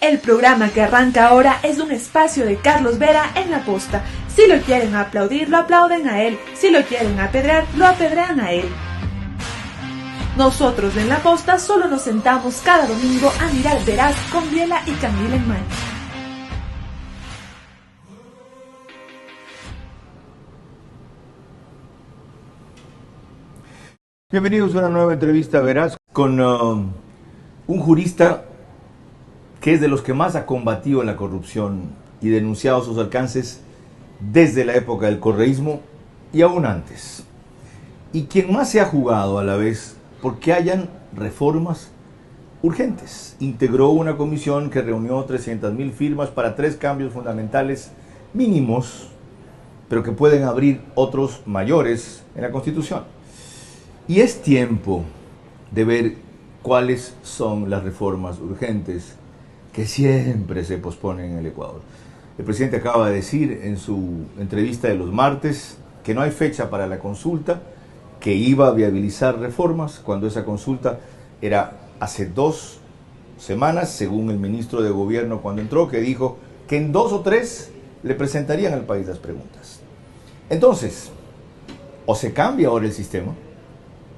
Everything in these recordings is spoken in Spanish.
El programa que arranca ahora es un espacio de Carlos Vera en La Posta. Si lo quieren aplaudir, lo aplauden a él. Si lo quieren apedrear, lo apedrean a él. Nosotros en La Posta solo nos sentamos cada domingo a mirar Veraz con Biela y Camila en mano. Bienvenidos a una nueva entrevista Veraz con un jurista que es de los que más ha combatido la corrupción y denunciado sus alcances desde la época del correísmo y aún antes. Y quien más se ha jugado a la vez porque hayan reformas urgentes. Integró una comisión que reunió 300.000 firmas para 3 cambios fundamentales mínimos, pero que pueden abrir otros mayores en la Constitución. Y es tiempo de ver cuáles son las reformas urgentes que siempre se posponen en el Ecuador. El presidente acaba de decir en su entrevista de los martes que no hay fecha para la consulta, que iba a viabilizar reformas cuando esa consulta era hace 2 semanas, según el ministro de Gobierno cuando entró, que dijo que en 2 o 3 le presentarían al país las preguntas. Entonces, o se cambia ahora el sistema,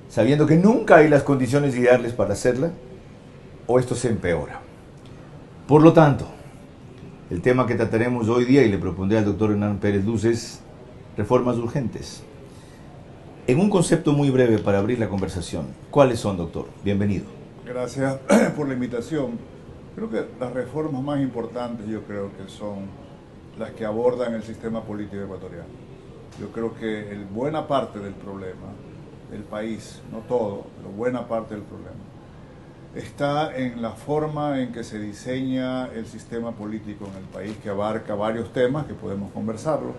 sabiendo que nunca hay las condiciones ideales para hacerla, o esto se empeora. Por lo tanto, el tema que trataremos hoy día, y le propondré al doctor Hernán Pérez Luz, es reformas urgentes. En un concepto muy breve para abrir la conversación, ¿cuáles son, doctor? Bienvenido. Gracias por la invitación. Creo que las reformas más importantes yo creo que son las que abordan el sistema político ecuatoriano. Yo creo que buena parte del problema del país, no todo, pero buena parte del problema, está en la forma en que se diseña el sistema político en el país, que abarca varios temas que podemos conversarlo,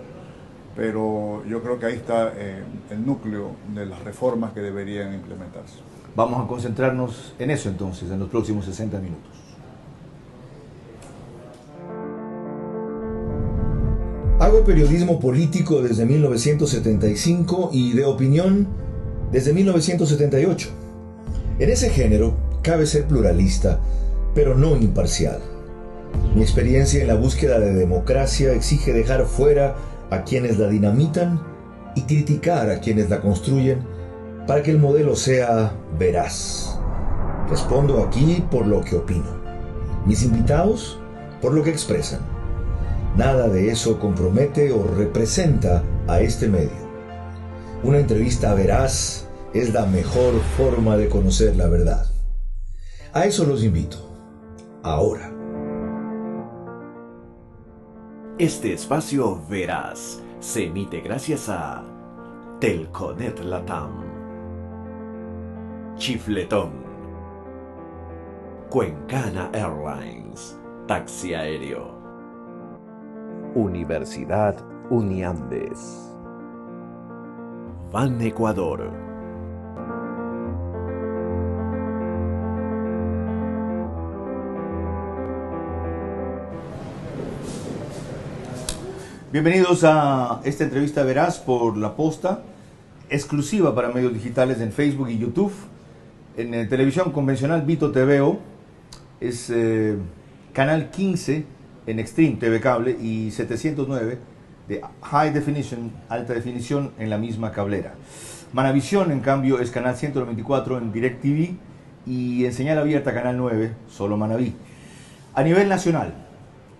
pero yo creo que ahí está el núcleo de las reformas que deberían implementarse. Vamos a concentrarnos en eso entonces, en los próximos 60 minutos. Hago periodismo político desde 1975 y de opinión desde 1978. En ese género cabe ser pluralista, pero no imparcial. Mi experiencia en la búsqueda de democracia exige dejar fuera a quienes la dinamitan y criticar a quienes la construyen para que el modelo sea veraz. Respondo aquí por lo que opino. Mis invitados por lo que expresan. Nada de eso compromete o representa a este medio. Una entrevista veraz es la mejor forma de conocer la verdad. A eso los invito. Ahora. Este espacio Veraz se emite gracias a Telconet Latam, Chifletón, Cuencana Airlines, Taxi Aéreo, Universidad Uniandes, Ban Ecuador. Bienvenidos a esta entrevista Veraz por La Posta, exclusiva para medios digitales en Facebook y YouTube. En televisión convencional Vito TVO, es canal 15 en Extreme TV Cable y 709 de High Definition, alta definición, en la misma cablera. Manavisión, en cambio, es canal 194 en DirecTV y en señal abierta canal 9, solo Manaví. A nivel nacional,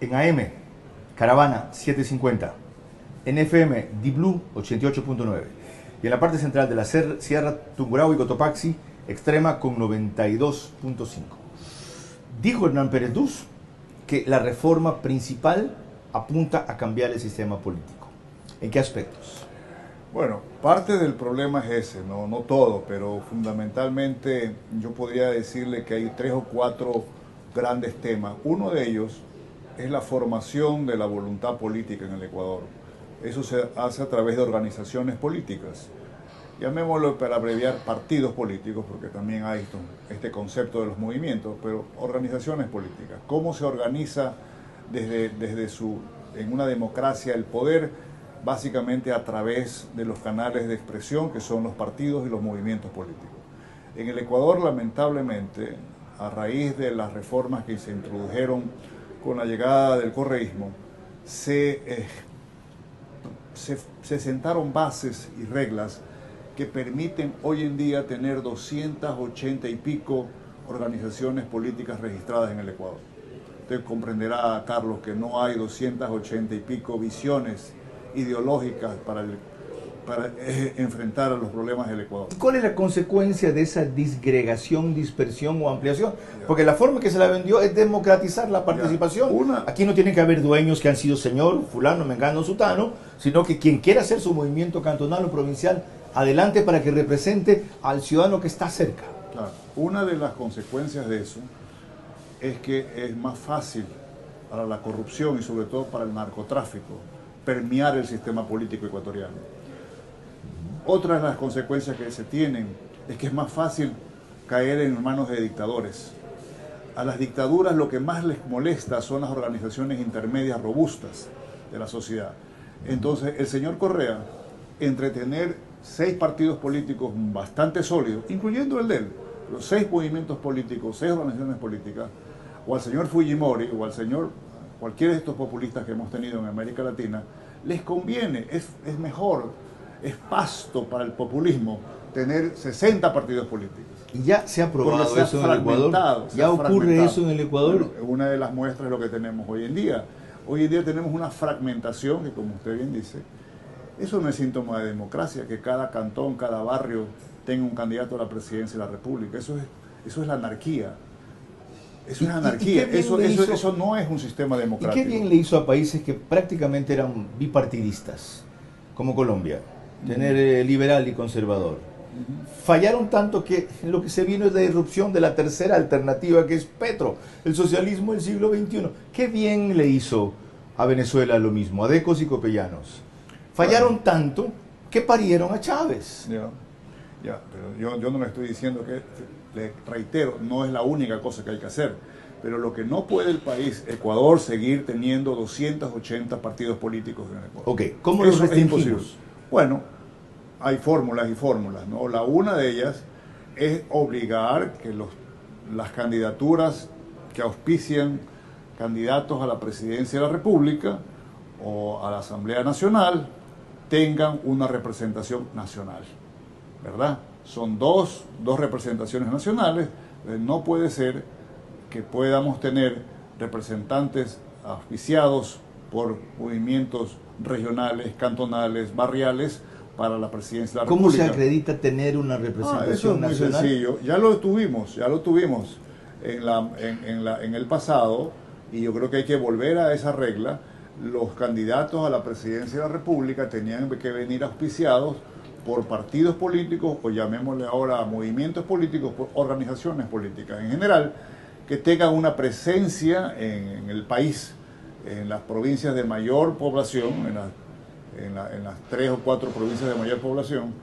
en AM, Caravana 750, en FM D-Blue 88.9 y en la parte central de la Sierra Tungurahua y Cotopaxi, Extrema con 92.5. Dijo Hernán Pérez Luz que la reforma principal apunta a cambiar el sistema político. ¿En qué aspectos? Bueno, parte del problema es ese, no todo, pero fundamentalmente yo podría decirle que hay 3 o 4 grandes temas. Uno de ellos es la formación de la voluntad política en el Ecuador. Eso se hace a través de organizaciones políticas. Llamémoslo, para abreviar, partidos políticos, porque también hay este concepto de los movimientos, pero organizaciones políticas. ¿Cómo se organiza en una democracia el poder? Básicamente a través de los canales de expresión que son los partidos y los movimientos políticos. En el Ecuador, lamentablemente, a raíz de las reformas que se introdujeron con la llegada del correísmo, se sentaron bases y reglas que permiten hoy en día tener 280 y pico organizaciones políticas registradas en el Ecuador. Usted comprenderá, Carlos, que no hay 280 y pico visiones ideológicas para enfrentar a los problemas del Ecuador. ¿Cuál es la consecuencia de esa disgregación, dispersión o ampliación? Porque la forma que se la vendió es democratizar la participación. Aquí no tiene que haber dueños que han sido señor, fulano, mengano, sutano, sino que quien quiera hacer su movimiento cantonal o provincial, adelante para que represente al ciudadano que está cerca. Claro. Una de las consecuencias de eso es que es más fácil para la corrupción y sobre todo para el narcotráfico permear el sistema político ecuatoriano. Otra de las consecuencias que se tienen es que es más fácil caer en manos de dictadores. A las dictaduras lo que más les molesta son las organizaciones intermedias robustas de la sociedad. Entonces el señor Correa, entre tener 6 partidos políticos bastante sólidos, incluyendo el de él, los 6 movimientos políticos, 6 organizaciones políticas, o al señor Fujimori, o al señor cualquiera de estos populistas que hemos tenido en América Latina, les conviene, es mejor, es pasto para el populismo tener 60 partidos políticos. Y ya se ha probado Porque eso en el Ecuador. ¿Ya ocurre eso en el Ecuador? Bueno, una de las muestras es lo que tenemos hoy en día. Hoy en día tenemos una fragmentación que, como usted bien dice, eso no es síntoma de democracia, que cada cantón, cada barrio tenga un candidato a la presidencia de la República. Eso es la anarquía. Eso es anarquía. Eso no es un sistema democrático. ¿Y qué bien le hizo a países que prácticamente eran bipartidistas, como Colombia? Tener liberal y conservador. Fallaron tanto que lo que se vino es la irrupción de la tercera alternativa, que es Petro, el socialismo del siglo XXI. ¿Qué bien le hizo a Venezuela lo mismo, a Decos y Copellanos? Fallaron tanto que parieron a Chávez. Pero yo no le estoy diciendo que, le reitero, no es la única cosa que hay que hacer. Pero lo que no puede el país, Ecuador, seguir teniendo 280 partidos políticos en el Ecuador. Ok, ¿cómo los restringimos? Bueno, hay fórmulas y fórmulas, ¿no? Una de ellas es obligar que las candidaturas que auspician candidatos a la presidencia de la República o a la Asamblea Nacional tengan una representación nacional, ¿verdad? Son dos representaciones nacionales. No puede ser que podamos tener representantes auspiciados por movimientos regionales, cantonales, barriales para la presidencia de la ¿Cómo República. se acredita tener una representación eso es muy nacional? sencillo. Ya lo tuvimos en el pasado, y yo creo que hay que volver a esa regla. Los candidatos a la presidencia de la República tenían que venir auspiciados por partidos políticos, o llamémosle ahora movimientos políticos, por organizaciones políticas en general, que tengan una presencia en el país, en las provincias de mayor población, en las 3 o 4 provincias de mayor población,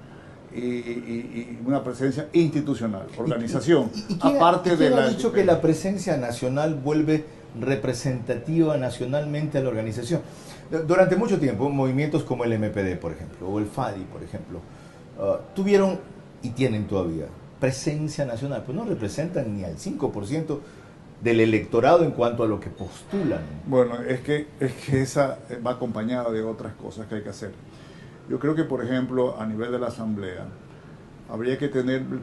y una presencia institucional, organización. Aparte de ha dicho que la presencia nacional vuelve representativa nacionalmente a la organización. Durante mucho tiempo, movimientos como el MPD, por ejemplo, o el FADI, por ejemplo, tuvieron y tienen todavía presencia nacional, pues no representan ni al 5% del electorado en cuanto a lo que postulan. Bueno, es que esa va acompañada de otras cosas que hay que hacer. Yo creo que, por ejemplo, a nivel de la Asamblea, habría que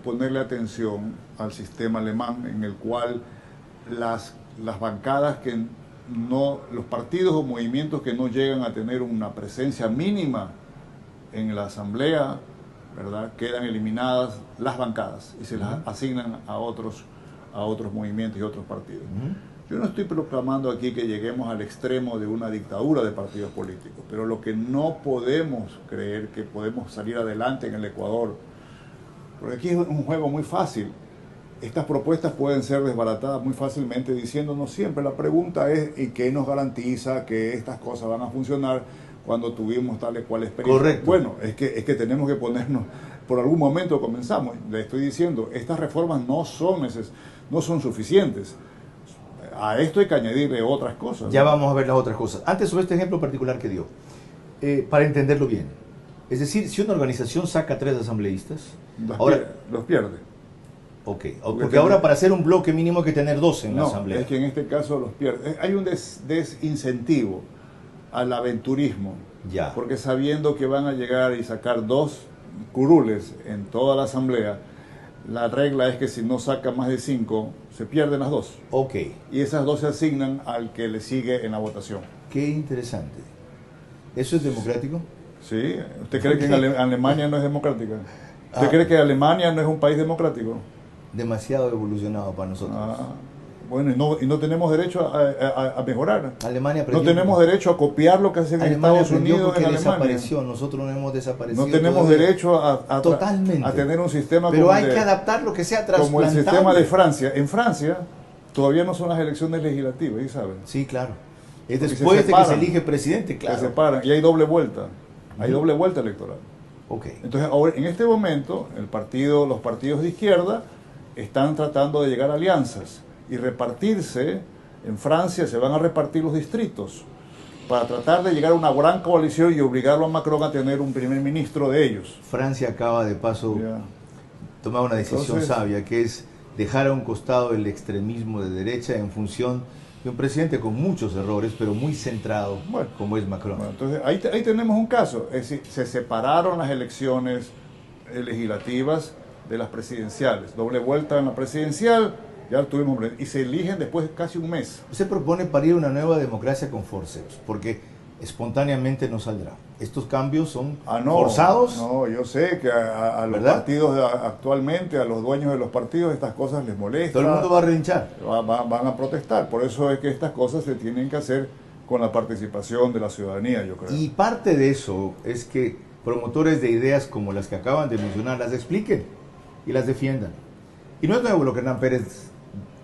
ponerle atención al sistema alemán, en el cual las bancadas los partidos o movimientos que no llegan a tener una presencia mínima en la Asamblea, ¿verdad?, quedan eliminadas las bancadas y se las asignan a otros movimientos y otros partidos. Yo no estoy proclamando aquí que lleguemos al extremo de una dictadura de partidos políticos, pero lo que no podemos creer que podemos salir adelante en el Ecuador, porque aquí es un juego muy fácil. Estas propuestas pueden ser desbaratadas muy fácilmente diciéndonos siempre, la pregunta es, ¿y qué nos garantiza que estas cosas van a funcionar cuando tuvimos tal y cual experiencia? Correcto. Bueno, es que tenemos que ponernos, por algún momento comenzamos, le estoy diciendo, estas reformas no son suficientes. A esto hay que añadirle otras cosas. Ya vamos a ver las otras cosas. Antes, sobre este ejemplo particular que dio, para entenderlo bien. Es decir, si una organización saca 3 asambleístas, los pierde. Ok, porque ahora para hacer un bloque mínimo hay que tener 12 en la No, asamblea. es que en este caso los pierde. Hay un desincentivo al aventurismo, Ya. porque sabiendo que van a llegar y sacar 2 curules en toda la asamblea, la regla es que si no saca más de 5, se pierden las 2. Ok, Y esas 2 se asignan al que le sigue en la votación. qué interesante. ¿Eso es democrático? ¿Sí? ¿Usted cree que en Alemania no es democrática? ¿Usted Ah. cree que Alemania no es un país democrático? Demasiado evolucionado para nosotros. Bueno, y no tenemos derecho a mejorar. Alemania No aprendió- tenemos derecho a copiar lo que hacen en Alemania Estados aprendió Unidos, porque en Alemania. desapareció, nosotros no hemos desaparecido. No tenemos todavía. derecho Totalmente. a tener un sistema Pero como, hay que adaptar lo que sea como el trasplantable. sistema de Francia. En Francia todavía no son las elecciones legislativas, ¿sí saben? Sí, claro. Es Porque se después de que se separan. elige presidente, Se claro. separan y hay doble vuelta. Hay doble vuelta electoral. Ok. Entonces, ahora, en este momento, los partidos de izquierda están tratando de llegar a alianzas y repartirse. En Francia se van a repartir los distritos para tratar de llegar a una gran coalición y obligarlo a Macron a tener un primer ministro de ellos. Francia acaba de paso Ya. tomar una decisión Entonces- sabia, que es dejar a un costado el extremismo de derecha en función de un presidente con muchos errores, pero muy centrado, Bueno. como es Macron. Bueno, entonces, ahí tenemos un caso. Es decir, se separaron las elecciones legislativas de las presidenciales. Doble vuelta en la presidencial, ya lo tuvimos, y se eligen después de casi un mes. Se propone parir una nueva democracia con forceps, porque espontáneamente no saldrá. Estos cambios son forzados. No, yo sé que a los ¿Verdad? partidos actualmente, a los dueños de los partidos, estas cosas les molestan. Todo el mundo va a relinchar. Van a protestar. Por eso es que estas cosas se tienen que hacer con la participación de la ciudadanía, yo creo. Y parte de eso es que promotores de ideas como las que acaban de mencionar las expliquen y las defiendan. Y no es nuevo lo que Hernán Pérez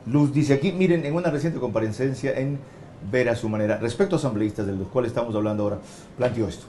Luz dice aquí. Miren, en una reciente comparecencia en Ver a su manera, respecto a asambleístas de los cuales estamos hablando ahora, planteó esto.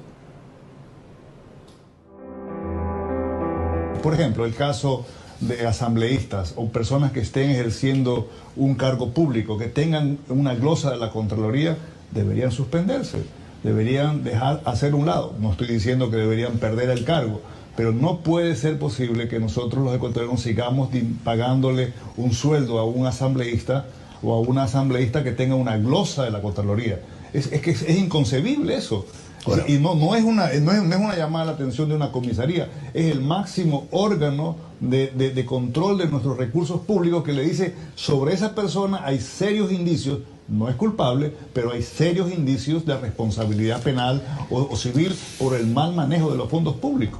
Por ejemplo, el caso de asambleístas o personas que estén ejerciendo un cargo público, que tengan una glosa de la Contraloría, deberían suspenderse, deberían hacer un lado. No estoy diciendo que deberían perder el cargo, pero no puede ser posible que nosotros los ecuatorianos sigamos pagándole un sueldo a un asambleísta o a una asambleísta que tenga una glosa de la Contraloría. Es que es inconcebible eso. Bueno. Y no es una llamada a la atención de una comisaría, es el máximo órgano de control de nuestros recursos públicos que le dice, sobre esa persona hay serios indicios, no es culpable, pero hay serios indicios de responsabilidad penal o civil por el mal manejo de los fondos públicos.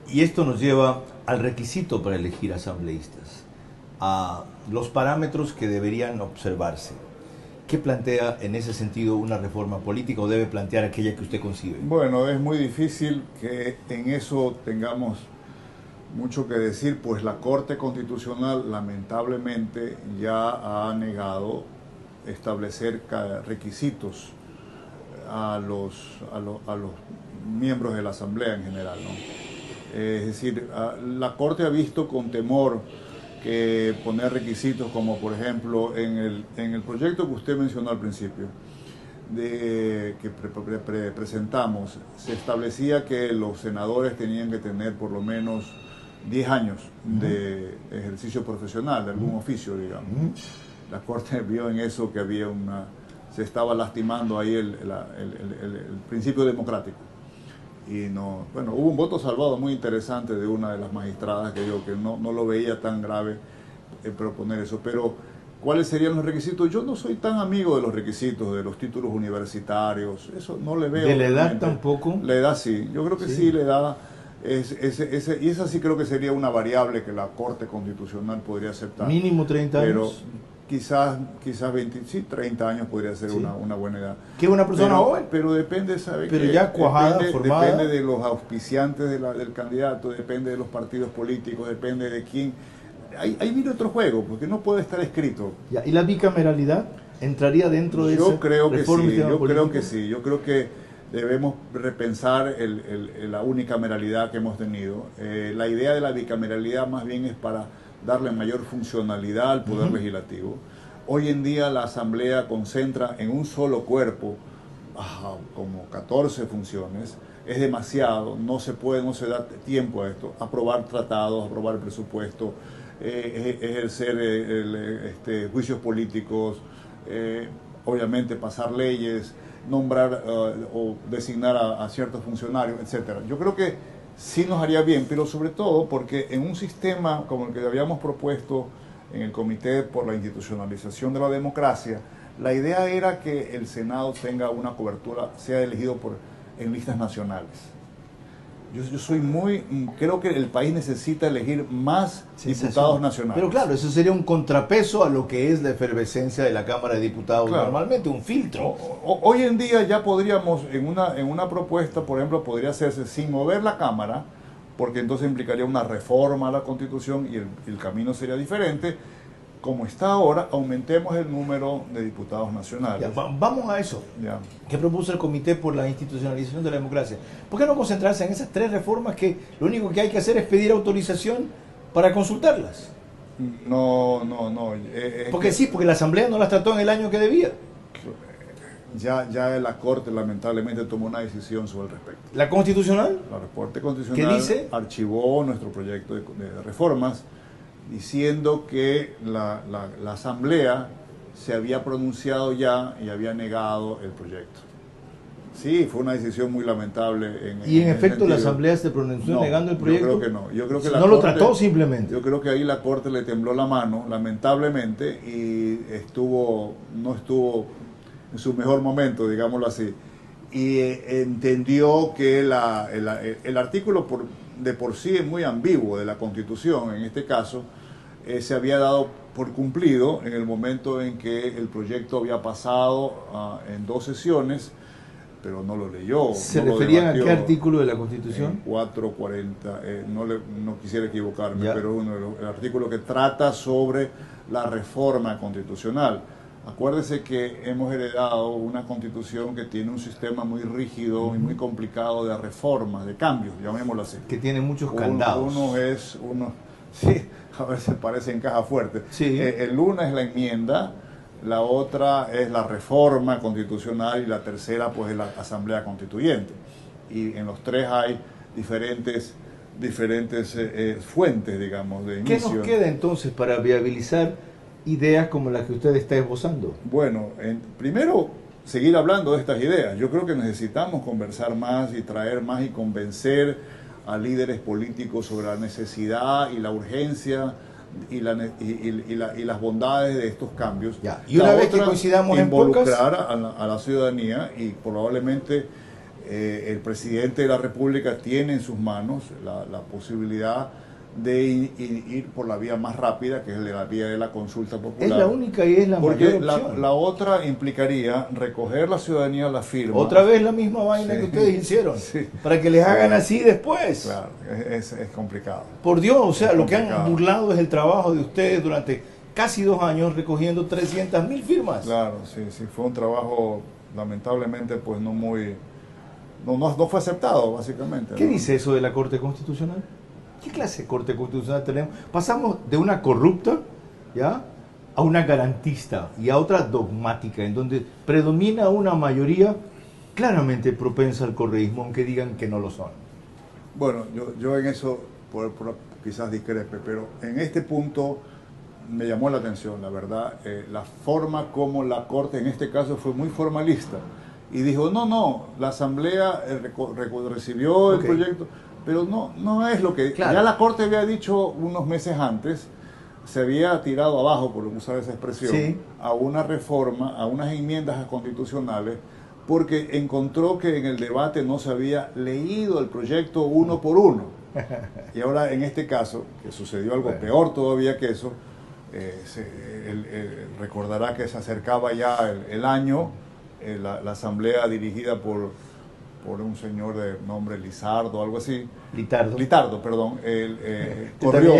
Y esto nos lleva al requisito para elegir asambleístas, a los parámetros que deberían observarse. ¿Qué plantea en ese sentido una reforma política o debe plantear aquella que usted concibe? Bueno, es muy difícil que en eso tengamos mucho que decir, pues la Corte Constitucional lamentablemente ya ha negado establecer requisitos a los miembros de la Asamblea en general, ¿no? Es decir, la Corte ha visto con temor que poner requisitos como, por ejemplo, en el proyecto que usted mencionó al principio, que presentamos, se establecía que los senadores tenían que tener por lo menos 10 años de ejercicio profesional, de algún oficio, digamos. La Corte vio en eso que había se estaba lastimando ahí el principio democrático. Y hubo un voto salvado muy interesante de una de las magistradas que dijo que no lo veía tan grave proponer eso. Pero, ¿cuáles serían los requisitos? Yo no soy tan amigo de los requisitos, de los títulos universitarios, eso no le veo. ¿De la edad realmente. tampoco? La edad sí, yo creo que sí, la edad, y esa sí creo que sería una variable que la Corte Constitucional podría aceptar. Mínimo 30 años. Pero quizás 30 años podría ser Sí. una buena edad. Que una persona joven. Pero depende, ¿sabe? Pero que ya cuajada, formada. Depende de los auspiciantes del candidato, depende de los partidos políticos, depende de quién. Ahí viene otro juego, porque no puede estar escrito. Ya, ¿y la bicameralidad entraría dentro de esa Yo creo que reforma del sí, sistema yo creo político? que sí. Yo creo que debemos repensar la unicameralidad que hemos tenido. La idea de la bicameralidad más bien es para darle mayor funcionalidad al Poder Legislativo. Hoy en día la Asamblea concentra en un solo cuerpo como 14 funciones, es demasiado, no se puede, no se da tiempo a esto, aprobar tratados, aprobar el presupuesto, ejercer juicios políticos, obviamente pasar leyes, nombrar o designar a ciertos funcionarios, etcétera. Yo creo que sí nos haría bien, pero sobre todo porque en un sistema como el que habíamos propuesto en el Comité por la Institucionalización de la Democracia, la idea era que el Senado tenga una cobertura, sea elegido en listas nacionales. Yo soy creo que el país necesita elegir más diputados nacionales. Pero claro, eso sería un contrapeso a lo que es la efervescencia de la Cámara de Diputados, claro. Normalmente un filtro. Hoy en día ya podríamos, en una propuesta, por ejemplo, podría hacerse sin mover la Cámara, porque entonces implicaría una reforma a la Constitución y el camino sería diferente. Como está ahora, aumentemos el número de diputados nacionales. Ya, vamos a eso. Ya. ¿Qué propuso el Comité por la Institucionalización de la Democracia? ¿Por qué no concentrarse en esas 3 reformas que lo único que hay que hacer es pedir autorización para consultarlas? No. Porque sí, porque la Asamblea no las trató en el año que debía. Ya la Corte lamentablemente tomó una decisión sobre el respecto. ¿La Constitucional? La Corte Constitucional ¿Qué dice? Archivó nuestro proyecto de reformas, diciendo que la Asamblea se había pronunciado ya y había negado el proyecto. Sí, fue una decisión muy lamentable. ¿Y en efecto la Asamblea se pronunció negando el proyecto? Yo creo que no. Yo creo que no lo trató simplemente. Yo creo que ahí la Corte le tembló la mano, lamentablemente, y no estuvo en su mejor momento, digámoslo así. Y entendió que el artículo de por sí es muy ambiguo de la Constitución, en este caso, se había dado por cumplido en el momento en que el proyecto había pasado en 2 sesiones, pero no lo leyó. ¿Se no referían lo debatió. a qué artículo de la Constitución? 440, no quisiera equivocarme, Ya. pero el artículo que trata sobre la reforma constitucional. Acuérdese que hemos heredado una constitución que tiene un sistema muy rígido y muy complicado de reformas, de cambios, llamémoslo así. Que tiene muchos candados. Sí, a veces parece en caja fuerte. Sí. Una es la enmienda, la otra es la reforma constitucional y la tercera pues es la asamblea constituyente. Y en los 3 hay diferentes fuentes, digamos, de inicio. ¿Qué nos queda entonces para viabilizar ideas como las que usted está esbozando? Bueno, primero, seguir hablando de estas ideas. Yo creo que necesitamos conversar más y traer más y convencer a líderes políticos sobre la necesidad y la urgencia y las bondades de estos cambios. Ya. Y una vez que coincidamos en pocas, involucrar a la ciudadanía, y probablemente el presidente de la República tiene en sus manos la posibilidad de ir por la vía más rápida, que es la vía de la consulta popular. es la única y es la Porque mayor opción. la otra implicaría recoger la ciudadanía la firma. Otra vez la misma vaina Sí. que ustedes hicieron, Sí. para que les hagan así después. Claro, es complicado. Por Dios, o sea, Es lo que han complicado. burlado es el trabajo de ustedes durante casi 2 años recogiendo 300.000 firmas. Claro, sí, fue un trabajo lamentablemente pues no fue aceptado básicamente. ¿Qué ¿no? dice eso de la Corte Constitucional? ¿Qué clase de Corte Constitucional tenemos? Pasamos de una corrupta, ¿ya?, a una garantista y a otra dogmática, en donde predomina una mayoría claramente propensa al correísmo, aunque digan que no lo son. Bueno, yo en eso quizás discrepe, pero en este punto me llamó la atención, la verdad, la forma como la Corte en este caso fue muy formalista y dijo, no, la Asamblea recibió el Ok. proyecto, pero no es lo que... Claro. Ya la Corte había dicho unos meses antes, se había tirado abajo, por usar esa expresión, Sí. a una reforma, a unas enmiendas constitucionales, porque encontró que en el debate no se había leído el proyecto uno por uno. Y ahora en este caso, que sucedió algo peor todavía que eso, recordará que se acercaba ya el año, la asamblea dirigida por un señor de nombre Lizardo, algo así. Litardo, perdón. Corrió.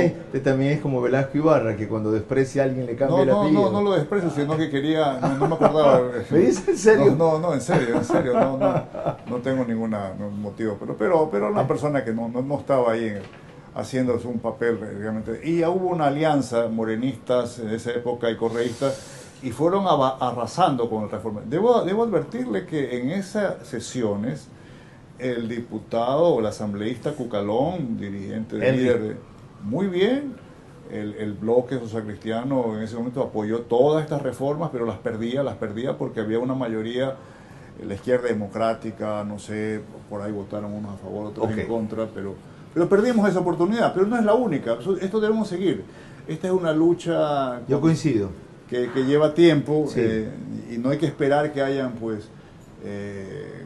También es como Velasco Ibarra, que cuando desprecia a alguien le cambia el apellido. No lo desprecio, sino que quería, no me acordaba. ¿Me dice en serio? No, en serio, no tengo ningún motivo, pero una persona que no estaba ahí haciendo un papel realmente. Y ya hubo una alianza, morenistas en esa época y correístas, y fueron arrasando con el reforma. Debo advertirle que en esas sesiones El diputado o el asambleísta Cucalón, dirigente de Henry. líder, muy bien. El bloque socialcristiano en ese momento apoyó todas estas reformas, pero las perdía porque había una mayoría, la izquierda democrática, no sé, por ahí votaron unos a favor, otros Ok. en contra, pero perdimos esa oportunidad, pero no es la única, esto debemos seguir. Esta es una lucha Yo coincido. que lleva tiempo, Sí. y no hay que esperar que hayan pues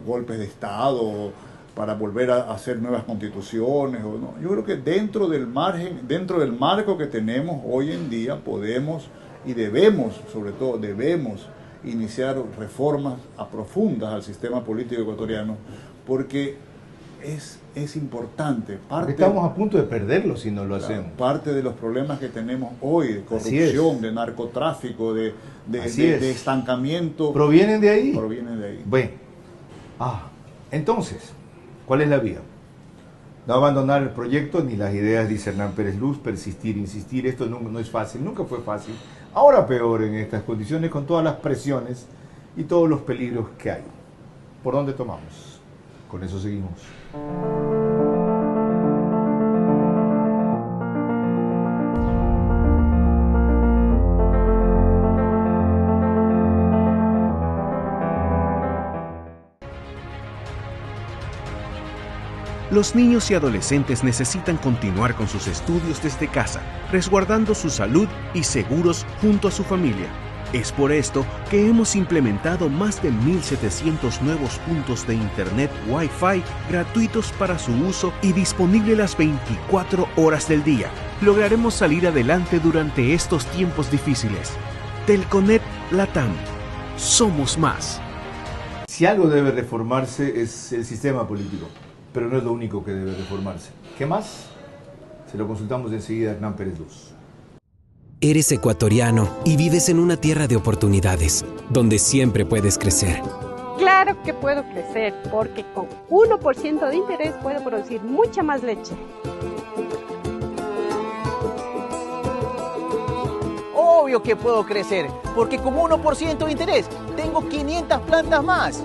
golpes de Estado para volver a hacer nuevas constituciones o no. Yo creo que dentro del marco que tenemos hoy en día podemos y debemos, sobre todo debemos iniciar reformas profundas al sistema político ecuatoriano, porque es importante. Porque estamos a punto de perderlo si no lo hacemos. Parte de los problemas que tenemos hoy, de Así es. corrupción, de narcotráfico, de Así es. estancamiento, ¿Provienen de ahí? provienen de ahí. Bueno. Entonces, ¿cuál es la vía? No abandonar el proyecto ni las ideas, dice Hernán Pérez Luz, persistir, insistir. Esto no es fácil, nunca fue fácil. Ahora peor en estas condiciones, con todas las presiones y todos los peligros que hay. ¿Por dónde tomamos? Con eso seguimos. Los niños y adolescentes necesitan continuar con sus estudios desde casa, resguardando su salud y seguros junto a su familia. Es por esto que hemos implementado más de 1.700 nuevos puntos de Internet Wi-Fi gratuitos para su uso y disponible las 24 horas del día. Lograremos salir adelante durante estos tiempos difíciles. Telconet Latam. Somos más. Si algo debe reformarse es el sistema político, pero no es lo único que debe reformarse. ¿Qué más? Se lo consultamos enseguida a Hernán Pérez Luz. Eres ecuatoriano y vives en una tierra de oportunidades, donde siempre puedes crecer. Claro que puedo crecer, porque con 1% de interés puedo producir mucha más leche. Obvio que puedo crecer, porque con 1% de interés tengo 500 plantas más.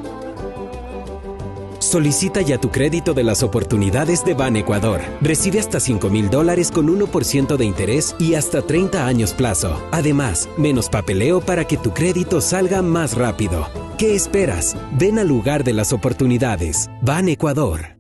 Solicita ya tu crédito de las oportunidades de Ban Ecuador. Recibe hasta $5,000 con 1% de interés y hasta 30 años plazo. Además, menos papeleo para que tu crédito salga más rápido. ¿Qué esperas? Ven al lugar de las oportunidades. Ban Ecuador.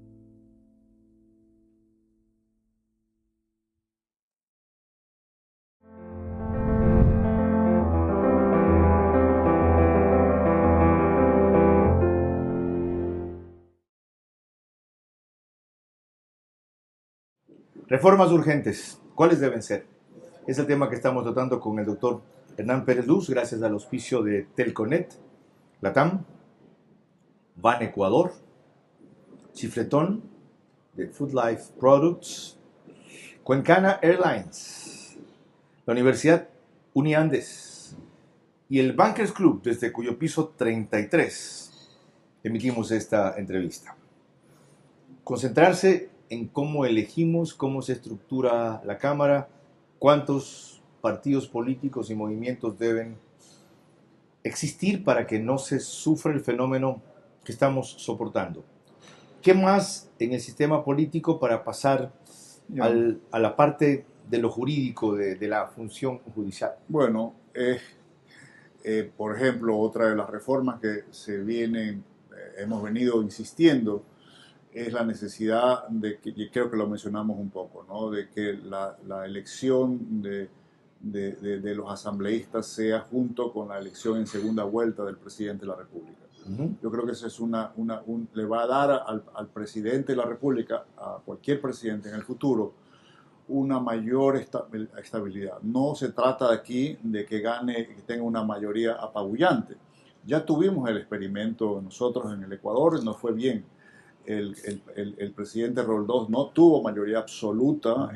Reformas urgentes, ¿cuáles deben ser? Es el tema que estamos tratando con el doctor Hernán Pérez Luz, gracias al auspicio de Telconet, Latam, Ban Ecuador, Chifletón, de Food Life Products, Cuencana Airlines, la Universidad Uniandes y el Bankers Club, desde cuyo piso 33 emitimos esta entrevista. Concentrarse en cómo elegimos, cómo se estructura la Cámara, cuántos partidos políticos y movimientos deben existir para que no se sufra el fenómeno que estamos soportando. ¿Qué más en el sistema político para pasar a la parte de lo jurídico, de la función judicial? Bueno, por ejemplo, otra de las reformas que hemos venido insistiendo, es la necesidad de que, y creo que lo mencionamos un poco, ¿no?, de que la elección de los asambleístas sea junto con la elección en segunda vuelta del presidente de la República. Yo creo que eso es le va a dar al presidente de la República, a cualquier presidente en el futuro, una mayor estabilidad. No se trata aquí de que gane, que tenga una mayoría apabullante. Ya tuvimos el experimento nosotros en el Ecuador y nos fue bien. El presidente Roldós no tuvo mayoría absoluta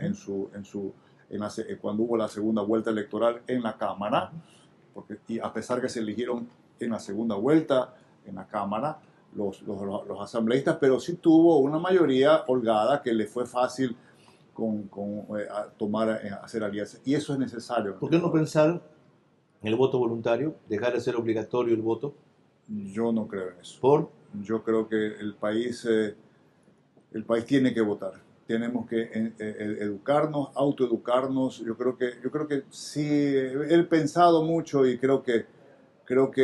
cuando hubo la segunda vuelta electoral en la Cámara, y a pesar que se eligieron en la segunda vuelta en la Cámara los asambleístas, pero sí tuvo una mayoría holgada que le fue fácil hacer alianzas, y eso es necesario. ¿Por qué no pensar en el voto voluntario, dejar de ser obligatorio el voto? Yo no creo en eso. ¿Por? Yo creo que el país El país tiene que votar. Tenemos que educarnos, autoeducarnos. Yo creo que sí, he pensado mucho y creo que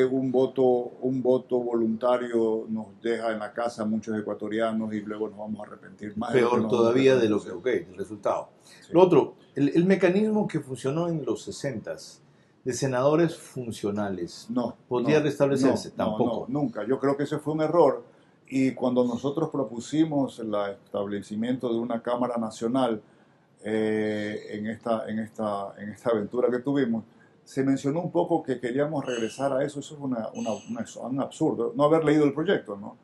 un voto voluntario nos deja en la casa a muchos ecuatorianos y luego nos vamos a arrepentir más. Peor todavía de lo que, el resultado. Sí. Lo otro, el mecanismo que funcionó en los 60s de senadores funcionales, ¿podría restablecerse? Tampoco. No, nunca. Yo creo que ese fue un error. Y cuando nosotros propusimos el establecimiento de una Cámara Nacional en esta aventura que tuvimos, se mencionó un poco que queríamos regresar a eso. Eso es un absurdo. No haber leído el proyecto, ¿no?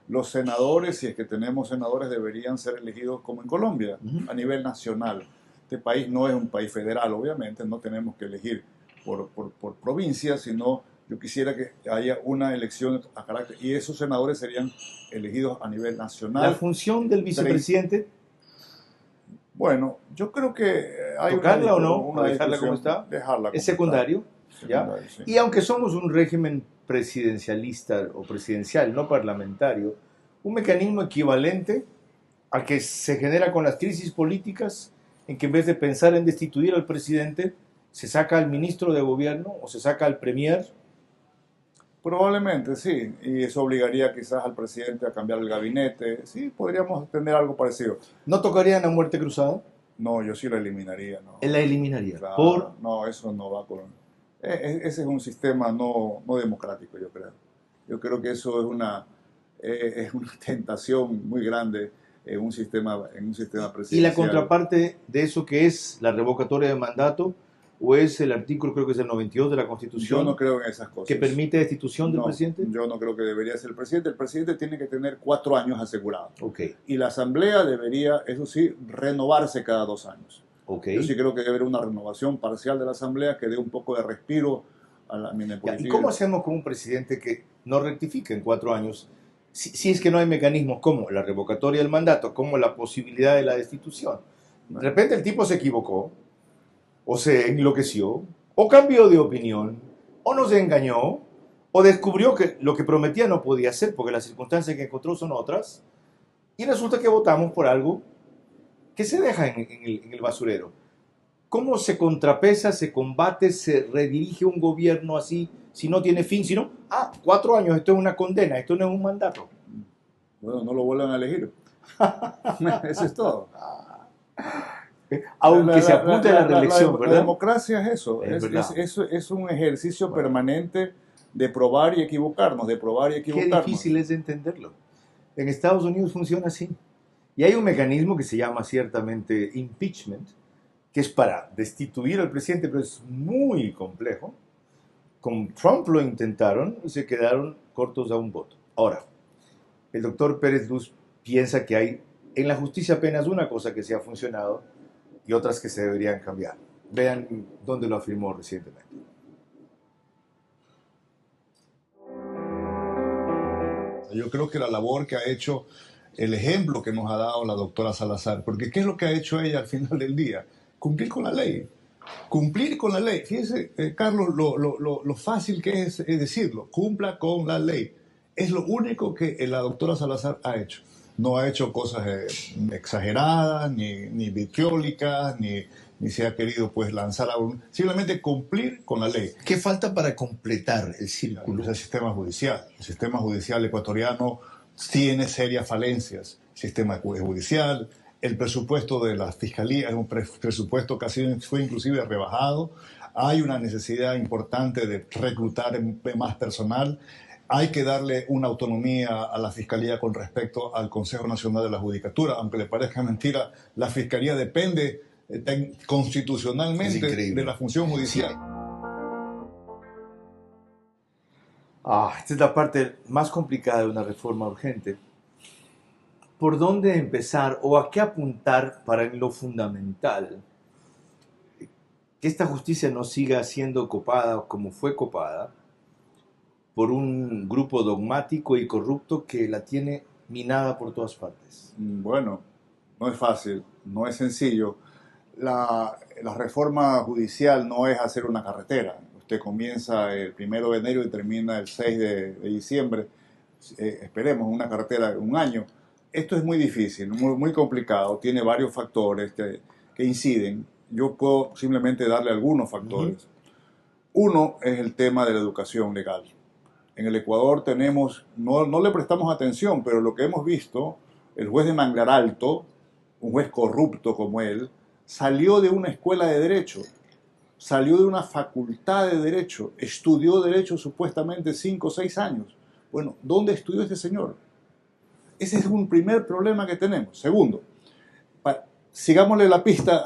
Los senadores, si es que tenemos senadores, deberían ser elegidos como en Colombia, a nivel nacional. Este país no es un país federal, obviamente. No tenemos que elegir por provincias, sino... Yo quisiera que haya una elección a carácter, y esos senadores serían elegidos a nivel nacional. ¿La función del vicepresidente? Bueno, yo creo que hay ¿tocarla o no? ¿Dejarla como está? Dejarla como ¿Es secundario? ¿Ya? Sí. Y aunque somos un régimen presidencialista o presidencial, no parlamentario, un mecanismo equivalente al que se genera con las crisis políticas, en que en vez de pensar en destituir al presidente, se saca al ministro de gobierno o se saca al premier. Probablemente, sí, y eso obligaría quizás al presidente a cambiar el gabinete. Sí, podríamos tener algo parecido. ¿No tocarían a muerte cruzada? No, yo sí la eliminaría. No. ¿La eliminaría? Claro, ¿Por? No, eso no va con... Ese es un sistema no democrático, yo creo. Yo creo que eso es una tentación muy grande en un sistema presidencial. ¿Y la contraparte de eso que es la revocatoria de mandato? ¿O es el artículo, creo que es el 92 de la Constitución? Yo no creo en esas cosas. ¿Que permite destitución del presidente? Yo no creo que debería ser el presidente. El presidente tiene que tener 4 años asegurados. Okay. Y la Asamblea debería, eso sí, renovarse cada 2 años. Okay. Yo sí creo que debe haber una renovación parcial de la Asamblea que dé un poco de respiro a la política. ¿Y cómo hacemos con un presidente que no rectifique en 4 años? Si es que no hay mecanismos como la revocatoria del mandato, como la posibilidad de la destitución. De repente el tipo se equivocó, o se enloqueció, o cambió de opinión, o nos engañó, o descubrió que lo que prometía no podía hacer porque las circunstancias que encontró son otras, y resulta que votamos por algo que se deja en el basurero. ¿Cómo se contrapesa, se combate, se redirige un gobierno así, si no tiene fin, si no, 4 años, esto es una condena, esto no es un mandato? Bueno, no lo vuelvan a elegir. Eso es todo. Aunque se apunte a la reelección, ¿verdad? La democracia es eso. Es un ejercicio permanente de probar y equivocarnos, Qué difícil es de entenderlo. En Estados Unidos funciona así. Y hay un mecanismo que se llama ciertamente impeachment, que es para destituir al presidente, pero es muy complejo. Con Trump lo intentaron y se quedaron cortos a un voto. Ahora, el doctor Pérez Luz piensa que hay en la justicia apenas una cosa que se ha funcionado y otras que se deberían cambiar. Vean dónde lo afirmó recientemente. Yo creo que la labor que ha hecho, el ejemplo que nos ha dado la doctora Salazar, porque ¿qué es lo que ha hecho ella al final del día? Cumplir con la ley. Cumplir con la ley. Fíjese, Carlos, lo fácil que es decirlo. Cumpla con la ley. Es lo único que la doctora Salazar ha hecho. No ha hecho cosas exageradas, ni vitriólicas, ni se ha querido pues lanzar a un... Simplemente cumplir con la ley. ¿Qué falta para completar el círculo? El sistema judicial. El sistema judicial ecuatoriano tiene serias falencias. El sistema judicial, el presupuesto de la fiscalía es un presupuesto que fue inclusive rebajado. Hay una necesidad importante de reclutar más personal. Hay que darle una autonomía a la Fiscalía con respecto al Consejo Nacional de la Judicatura. Aunque le parezca mentira, la Fiscalía depende constitucionalmente de la función judicial. Esta es la parte más complicada de una reforma urgente. ¿Por dónde empezar o a qué apuntar para en lo fundamental? Que esta justicia no siga siendo copada como fue copada por un grupo dogmático y corrupto que la tiene minada por todas partes. Bueno, no es fácil, no es sencillo. La reforma judicial no es hacer una carretera. Usted comienza el 1 de enero y termina el 6 de diciembre. Esperemos una carretera de un año. Esto es muy difícil, muy complicado, tiene varios factores que inciden. Yo puedo simplemente darle algunos factores. Uno es el tema de la educación legal. En el Ecuador tenemos, no le prestamos atención, pero lo que hemos visto, el juez de Manglar Alto, un juez corrupto como él, salió de una escuela de derecho, salió de una facultad de derecho, estudió derecho supuestamente 5 o 6 años. Bueno, ¿dónde estudió este señor? Ese es un primer problema que tenemos. Segundo, sigámosle la pista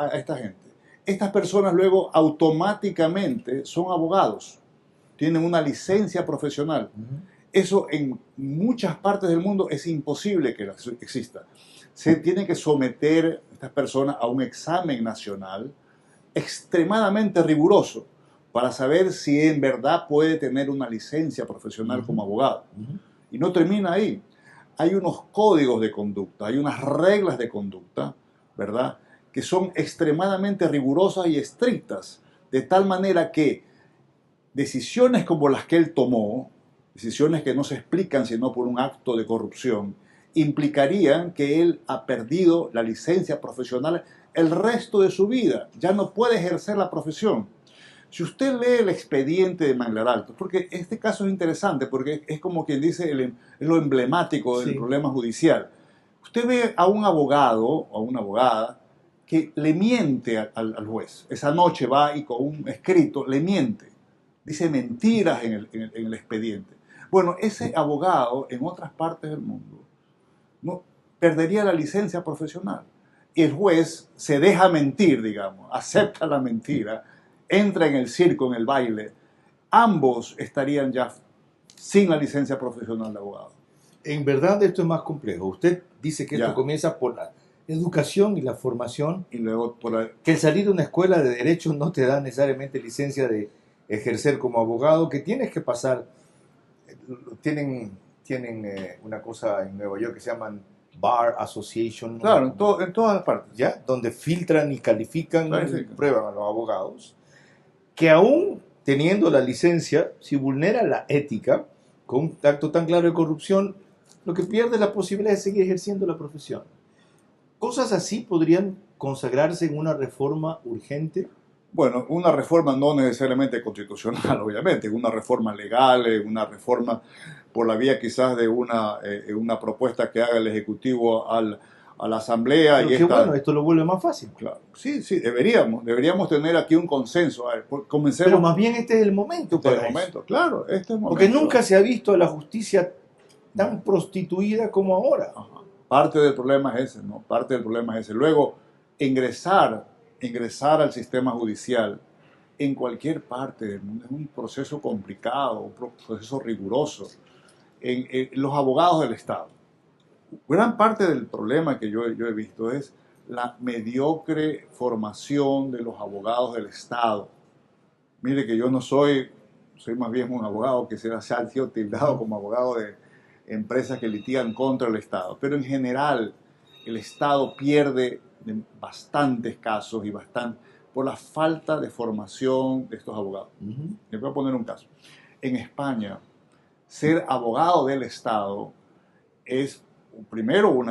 a esta gente. Estas personas luego automáticamente son abogados, tienen una licencia profesional. Eso en muchas partes del mundo es imposible que exista. Se tienen que someter estas personas a un examen nacional extremadamente riguroso para saber si en verdad puede tener una licencia profesional como abogado. Y no termina ahí. Hay unos códigos de conducta, hay unas reglas de conducta, ¿verdad?, que son extremadamente rigurosas y estrictas, de tal manera que decisiones como las que él tomó, decisiones que no se explican sino por un acto de corrupción, implicarían que él ha perdido la licencia profesional el resto de su vida, ya no puede ejercer la profesión. Si usted lee el expediente de Manglar Alto, porque este caso es interesante, porque es como quien dice, es lo emblemático del problema judicial. Usted ve a un abogado o a una abogada que le miente al juez. Esa noche va y con un escrito le miente. Dice mentiras en el expediente. Bueno, ese abogado en otras partes del mundo no perdería la licencia profesional. Y el juez se deja mentir, digamos, acepta la mentira, entra en el circo, en el baile. Ambos estarían ya sin la licencia profesional de abogado. En verdad esto es más complejo. Usted dice que esto comienza por la educación y la formación, y luego que el salir de una escuela de derecho no te da necesariamente licencia de ejercer como abogado, que tienes que pasar, tienen una cosa en Nueva York que se llaman Bar Association. Claro, en todas las partes. ¿Ya? Donde filtran y califican y prueban a los abogados, que aún teniendo la licencia, si vulnera la ética, con un acto tan claro de corrupción, lo que pierde es la posibilidad de seguir ejerciendo la profesión. ¿Cosas así podrían consagrarse en una reforma urgente? Bueno, una reforma no necesariamente constitucional, obviamente, una reforma legal, una reforma por la vía quizás de una propuesta que haga el Ejecutivo a la Asamblea. Pero bueno, esto lo vuelve más fácil. Claro. Sí, deberíamos tener aquí un consenso. A ver, comencemos. Pero más bien este es el momento para eso. Claro, este es el momento. Porque nunca se ha visto a la justicia tan prostituida como ahora. Ajá. Parte del problema es ese, ¿no? Parte del problema es ese. Luego, ingresar al sistema judicial en cualquier parte del mundo es un proceso complicado, un proceso riguroso. Los abogados del Estado. Gran parte del problema que yo he visto es la mediocre formación de los abogados del Estado. Mire que yo no soy más bien un abogado que se ha sido tildado como abogado de empresas que litigan contra el Estado. Pero en general, el Estado pierde bastantes casos y por la falta de formación de estos abogados. Les voy a poner un caso. En España, ser abogado del Estado es primero un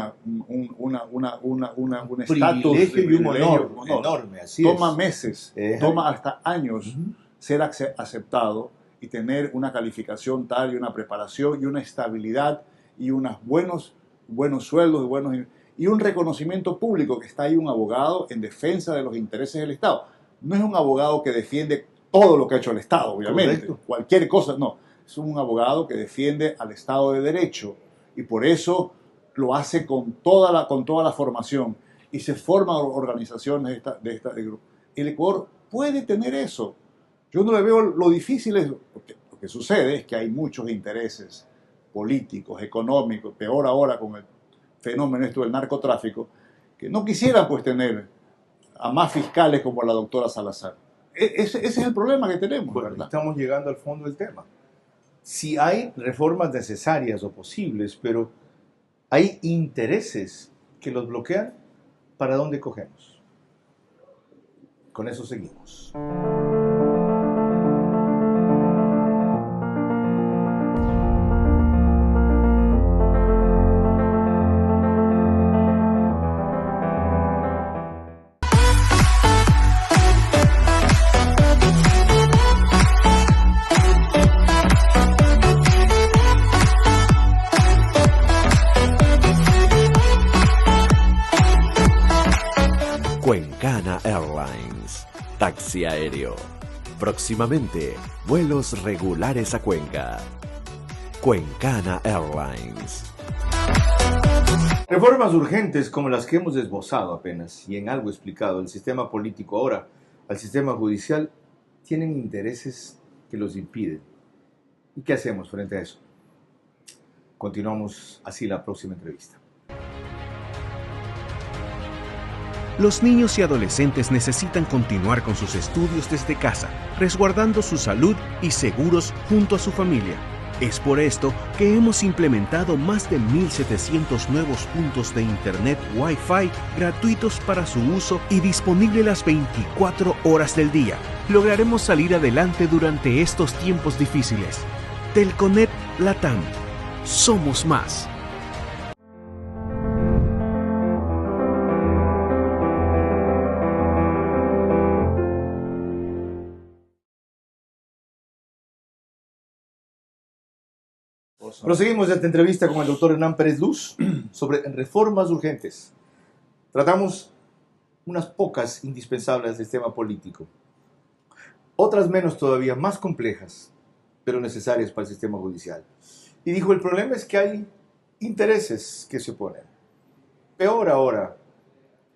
estatus y un honor enorme. Así toma meses, toma hasta años ser aceptado y tener una calificación tal y una preparación y una estabilidad y unos buenos sueldos y un reconocimiento público, que está ahí un abogado en defensa de los intereses del Estado. No es un abogado que defiende todo lo que ha hecho el Estado, obviamente. Correcto. Cualquier cosa, no. Es un abogado que defiende al Estado de Derecho y por eso lo hace con toda la formación y se forman organizaciones de este grupo. El Ecuador puede tener eso. Yo no le veo lo difícil. Lo que sucede es que hay muchos intereses políticos, económicos, peor ahora con el fenómeno del narcotráfico, que no quisieran pues tener a más fiscales como la doctora Salazar. Ese es el problema que tenemos, bueno, ¿verdad? Estamos llegando al fondo del tema. Si hay reformas necesarias o posibles, pero hay intereses que los bloquean, ¿para dónde cogemos? Con eso seguimos. Taxi Aéreo. Próximamente, vuelos regulares a Cuenca. Cuencana Airlines. Reformas urgentes como las que hemos esbozado apenas y en algo explicado el sistema político ahora al sistema judicial tienen intereses que los impiden. ¿Y qué hacemos frente a eso? Continuamos así la próxima entrevista. Los niños y adolescentes necesitan continuar con sus estudios desde casa, resguardando su salud y seguros junto a su familia. Es por esto que hemos implementado más de 1.700 nuevos puntos de Internet Wi-Fi gratuitos para su uso y disponible las 24 horas del día. Lograremos salir adelante durante estos tiempos difíciles. Telconet Latam. Somos más. Proseguimos esta entrevista con el doctor Hernán Pérez Luz sobre reformas urgentes. Tratamos unas pocas indispensables del sistema político, otras menos todavía, más complejas, pero necesarias para el sistema judicial. Y dijo, el problema es que hay intereses que se oponen. Peor ahora,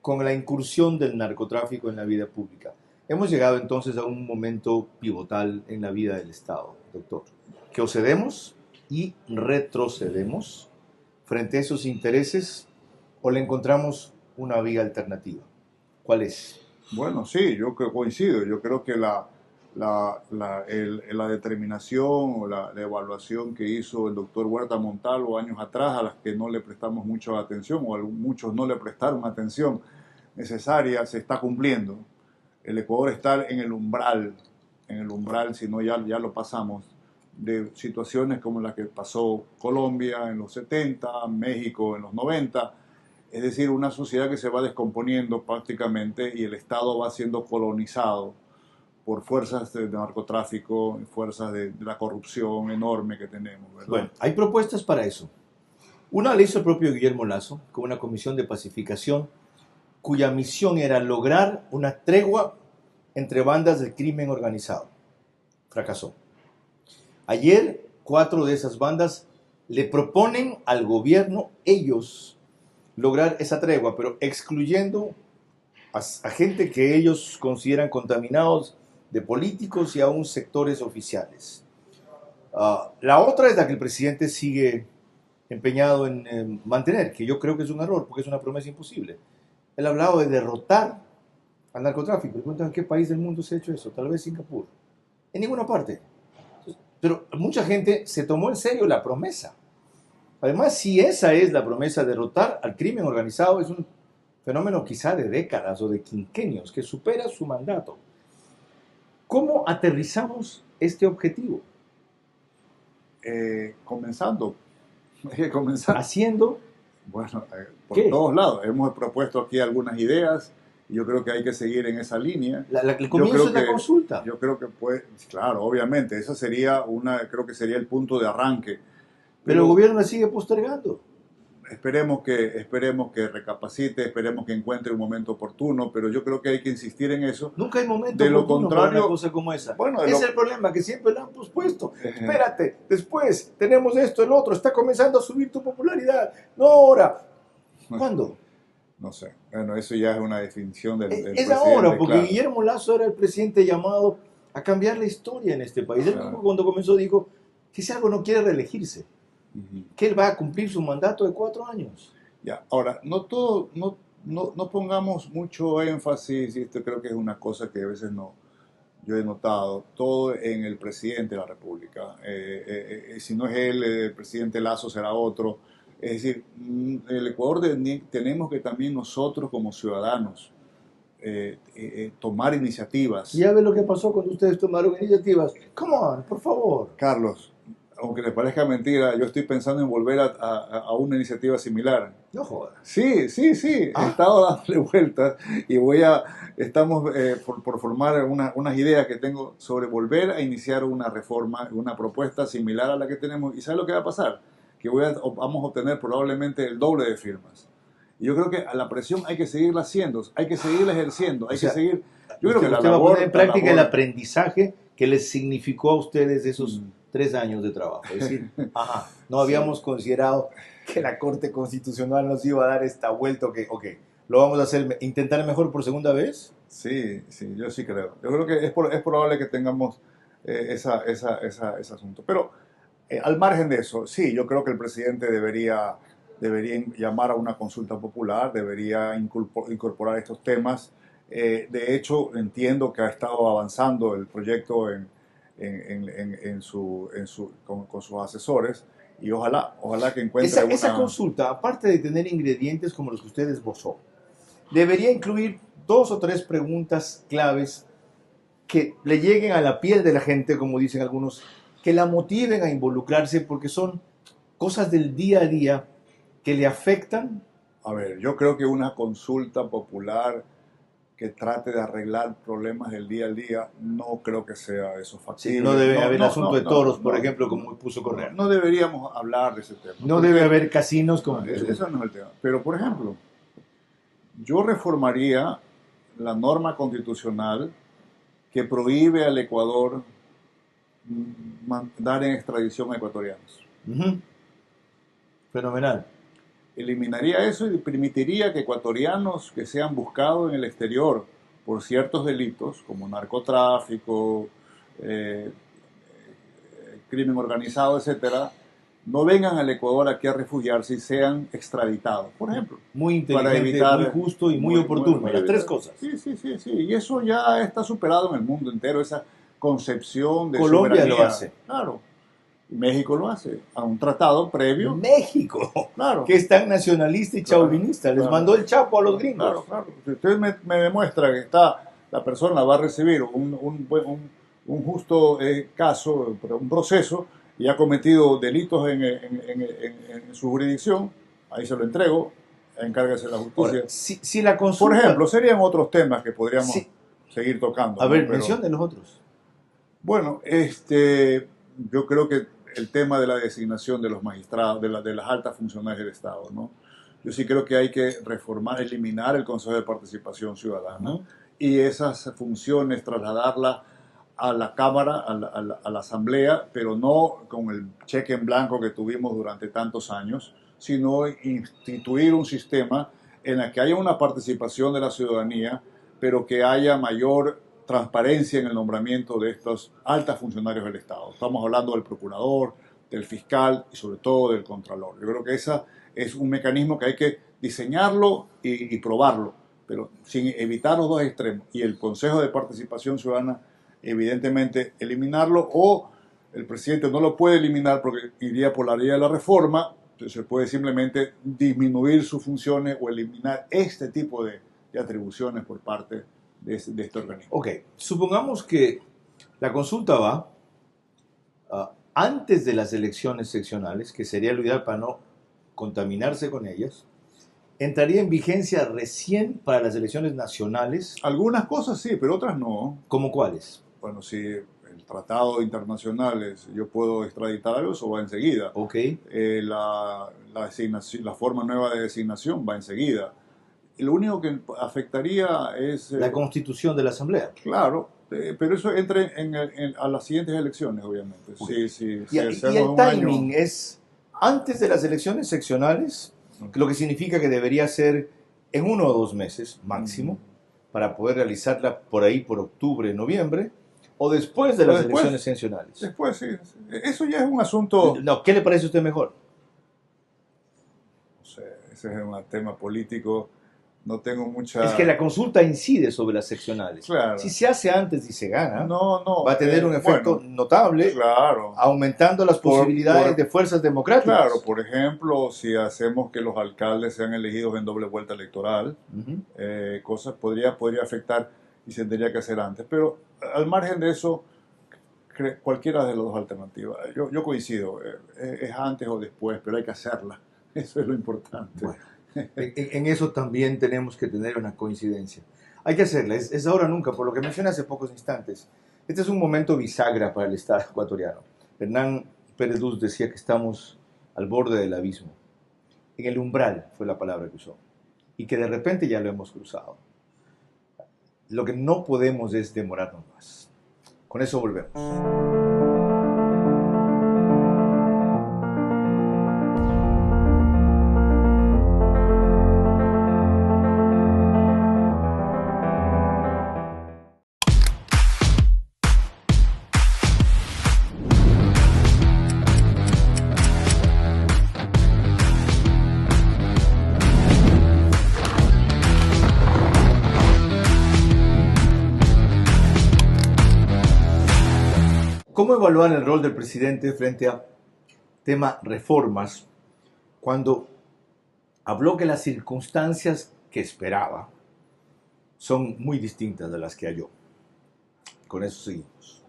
con la incursión del narcotráfico en la vida pública. Hemos llegado entonces a un momento pivotal en la vida del Estado, doctor, que o cedemos y retrocedemos frente a esos intereses o le encontramos una vía alternativa. ¿Cuál es? Bueno, sí, yo coincido. Yo creo que la determinación o la evaluación que hizo el doctor Huerta Montalvo años atrás, a las que no le prestamos mucha atención o muchos no le prestaron atención necesaria, se está cumpliendo. El Ecuador está en el umbral, si no ya lo pasamos, de situaciones como la que pasó Colombia en los 70, México en los 90, es decir, una sociedad que se va descomponiendo prácticamente y el Estado va siendo colonizado por fuerzas de narcotráfico, fuerzas de la corrupción enorme que tenemos, ¿verdad? Bueno, hay propuestas para eso. Una la hizo el propio Guillermo Lasso, con una comisión de pacificación, cuya misión era lograr una tregua entre bandas del crimen organizado. Fracasó. Ayer, 4 de esas bandas le proponen al gobierno, ellos, lograr esa tregua, pero excluyendo a gente que ellos consideran contaminados de políticos y aún sectores oficiales. La otra es la que el presidente sigue empeñado en mantener, que yo creo que es un error, porque es una promesa imposible. Él ha hablado de derrotar al narcotráfico. Preguntan en qué país del mundo se ha hecho eso. Tal vez Singapur. En ninguna parte. Pero mucha gente se tomó en serio la promesa. Además, si esa es la promesa, derrotar al crimen organizado, es un fenómeno quizá de décadas o de quinquenios que supera su mandato. ¿Cómo aterrizamos este objetivo? Comenzando. Hay que comenzar. Haciendo. Bueno, por todos lados. Hemos propuesto aquí algunas ideas. Yo creo que hay que seguir en esa línea. El comienzo es la consulta. Yo creo que claro, obviamente, esa sería creo que sería el punto de arranque. Pero el gobierno la sigue postergando. Esperemos que recapacite, esperemos que encuentre un momento oportuno, pero yo creo que hay que insistir en eso. Nunca hay momento de lo oportuno contrario, para una cosa como esa. Bueno, es el problema, que siempre la han pospuesto. Espérate, después tenemos esto, el otro, está comenzando a subir tu popularidad. No ahora. ¿Cuándo? No sé. Bueno, eso ya es una definición del es presidente. Ahora, porque claro. Guillermo Lasso era el presidente llamado a cambiar la historia en este país. Claro. Él cuando comenzó dijo que si algo no quiere reelegirse, que él va a cumplir su mandato de 4 años. Ya, ahora, no pongamos mucho énfasis, y esto creo que es una cosa que a veces yo he notado, todo en el presidente de la República. Si no es él, el presidente Lasso será otro. Es decir, el Ecuador tenemos que también nosotros como ciudadanos tomar iniciativas. Ya ve lo que pasó cuando ustedes tomaron iniciativas. Come on, por favor. Carlos, aunque le parezca mentira, yo estoy pensando en volver a una iniciativa similar. No jodas. Sí. He estado dándole vueltas y estamos por formar unas ideas que tengo sobre volver a iniciar una reforma, una propuesta similar a la que tenemos. ¿Y sabes lo que va a pasar? Que vamos a obtener probablemente el doble de firmas. Y yo creo que a la presión hay que seguirla haciendo, hay que seguirla ejerciendo, hay que seguir Yo creo que usted va a poner en práctica el labor- aprendizaje que les significó a ustedes esos 3 años de trabajo. Es decir, no habíamos considerado que la Corte Constitucional nos iba a dar esta vuelta, ok, lo vamos a hacer, intentar mejor por segunda vez. Sí, yo sí creo. Yo creo que es probable que tengamos ese asunto. Pero al margen de eso, sí, yo creo que el presidente debería llamar a una consulta popular, debería incorporar estos temas. De hecho, entiendo que ha estado avanzando el proyecto con sus asesores y ojalá que encuentre Esa consulta, aparte de tener ingredientes como los que usted esbozó, debería incluir 2 o 3 preguntas claves que le lleguen a la piel de la gente, como dicen algunos, que la motiven a involucrarse porque son cosas del día a día que le afectan. A ver, yo creo que una consulta popular que trate de arreglar problemas del día al día, no creo que sea eso factible. Sí, no debe haber asunto de toros, por ejemplo, como puso Correa. No deberíamos hablar de ese tema. No debe haber casinos como... Eso no es el tema. Pero, por ejemplo, yo reformaría la norma constitucional que prohíbe al Ecuador dar en extradición a ecuatorianos. Fenomenal. Eliminaría eso y permitiría que ecuatorianos que sean buscados en el exterior por ciertos delitos como narcotráfico, crimen organizado, etcétera, no vengan al Ecuador aquí a refugiarse y sean extraditados, por ejemplo. Muy inteligente, muy justo y muy oportuno, las 3 cosas. Sí. Y eso ya está superado en el mundo entero, esa concepción de Colombia soberanía. lo hace. Claro. México lo hace, a un tratado previo. México, claro, que es tan nacionalista y chauvinista, les mandó el Chapo a los gringos. Claro. Si usted me demuestra que la persona va a recibir un justo caso, un proceso, y ha cometido delitos en su jurisdicción, ahí se lo entrego, encárguese la justicia. Ahora, si la consulta... Por ejemplo, serían otros temas que podríamos seguir tocando. A ver, Pero, mención de los otros. Bueno, yo creo que el tema de la designación de los magistrados, de las altas funcionarias del Estado, ¿no? Yo sí creo que hay que eliminar el Consejo de Participación Ciudadana y esas funciones trasladarlas a la Cámara, a la Asamblea, pero no con el cheque en blanco que tuvimos durante tantos años, sino instituir un sistema en el que haya una participación de la ciudadanía, pero que haya mayor transparencia en el nombramiento de estos altos funcionarios del Estado. Estamos hablando del procurador, del fiscal y sobre todo del contralor. Yo creo que ese es un mecanismo que hay que diseñarlo y probarlo, pero sin evitar los 2 extremos. Y el Consejo de Participación Ciudadana, evidentemente, eliminarlo, o el presidente no lo puede eliminar porque iría por la vía de la reforma, entonces se puede simplemente disminuir sus funciones o eliminar este tipo de atribuciones por parte de este organismo. Ok, supongamos que la consulta va antes de las elecciones seccionales, que sería lo ideal para no contaminarse con ellas, entraría en vigencia recién para las elecciones nacionales. Algunas cosas sí, pero otras no. ¿Cómo cuáles? Bueno, si el tratado internacional yo puedo extraditar algo, eso va enseguida. Ok. La forma nueva de designación va enseguida. Y lo único que afectaría es... la constitución de la Asamblea. Claro, pero eso entra a las siguientes elecciones, obviamente. Y el timing es antes de las elecciones seccionales, lo que significa que debería ser en 1 o 2 meses máximo, para poder realizarla por ahí por octubre, noviembre, o después de las elecciones seccionales. Después, sí. Eso ya es un asunto... No, ¿qué le parece a usted mejor? No sé, ese es un tema político. No tengo mucha... Es que la consulta incide sobre las seccionales. Claro. Si se hace antes y se gana, no, va a tener un efecto notable, claro, aumentando las posibilidades de fuerzas democráticas. Claro, por ejemplo, si hacemos que los alcaldes sean elegidos en doble vuelta electoral, cosas podría afectar y se tendría que hacer antes. Pero al margen de eso, cualquiera de las 2 alternativas. Yo coincido, es antes o después, pero hay que hacerla. Eso es lo importante. Bueno. En eso también tenemos que tener una coincidencia. Hay que hacerla, es ahora o nunca, por lo que mencioné hace pocos instantes. Este es un momento bisagra para el Estado ecuatoriano. Hernán Pérez Luz decía que estamos al borde del abismo. En el umbral fue la palabra que usó. Y que de repente ya lo hemos cruzado. Lo que no podemos es demorarnos más. Con eso volvemos. ¿Cómo evaluar el rol del presidente frente a tema reformas cuando habló que las circunstancias que esperaba son muy distintas de las que halló? Con eso seguimos.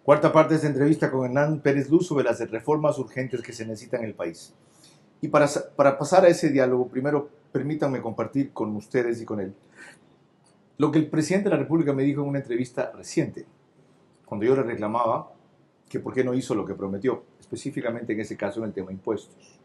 Cuarta parte de esta entrevista con Hernán Pérez Luz sobre las reformas urgentes que se necesitan en el país. Y para pasar a ese diálogo, primero permítanme compartir con ustedes y con él lo que el presidente de la República me dijo en una entrevista reciente, cuando yo le reclamaba que por qué no hizo lo que prometió, específicamente en ese caso en el tema impuestos.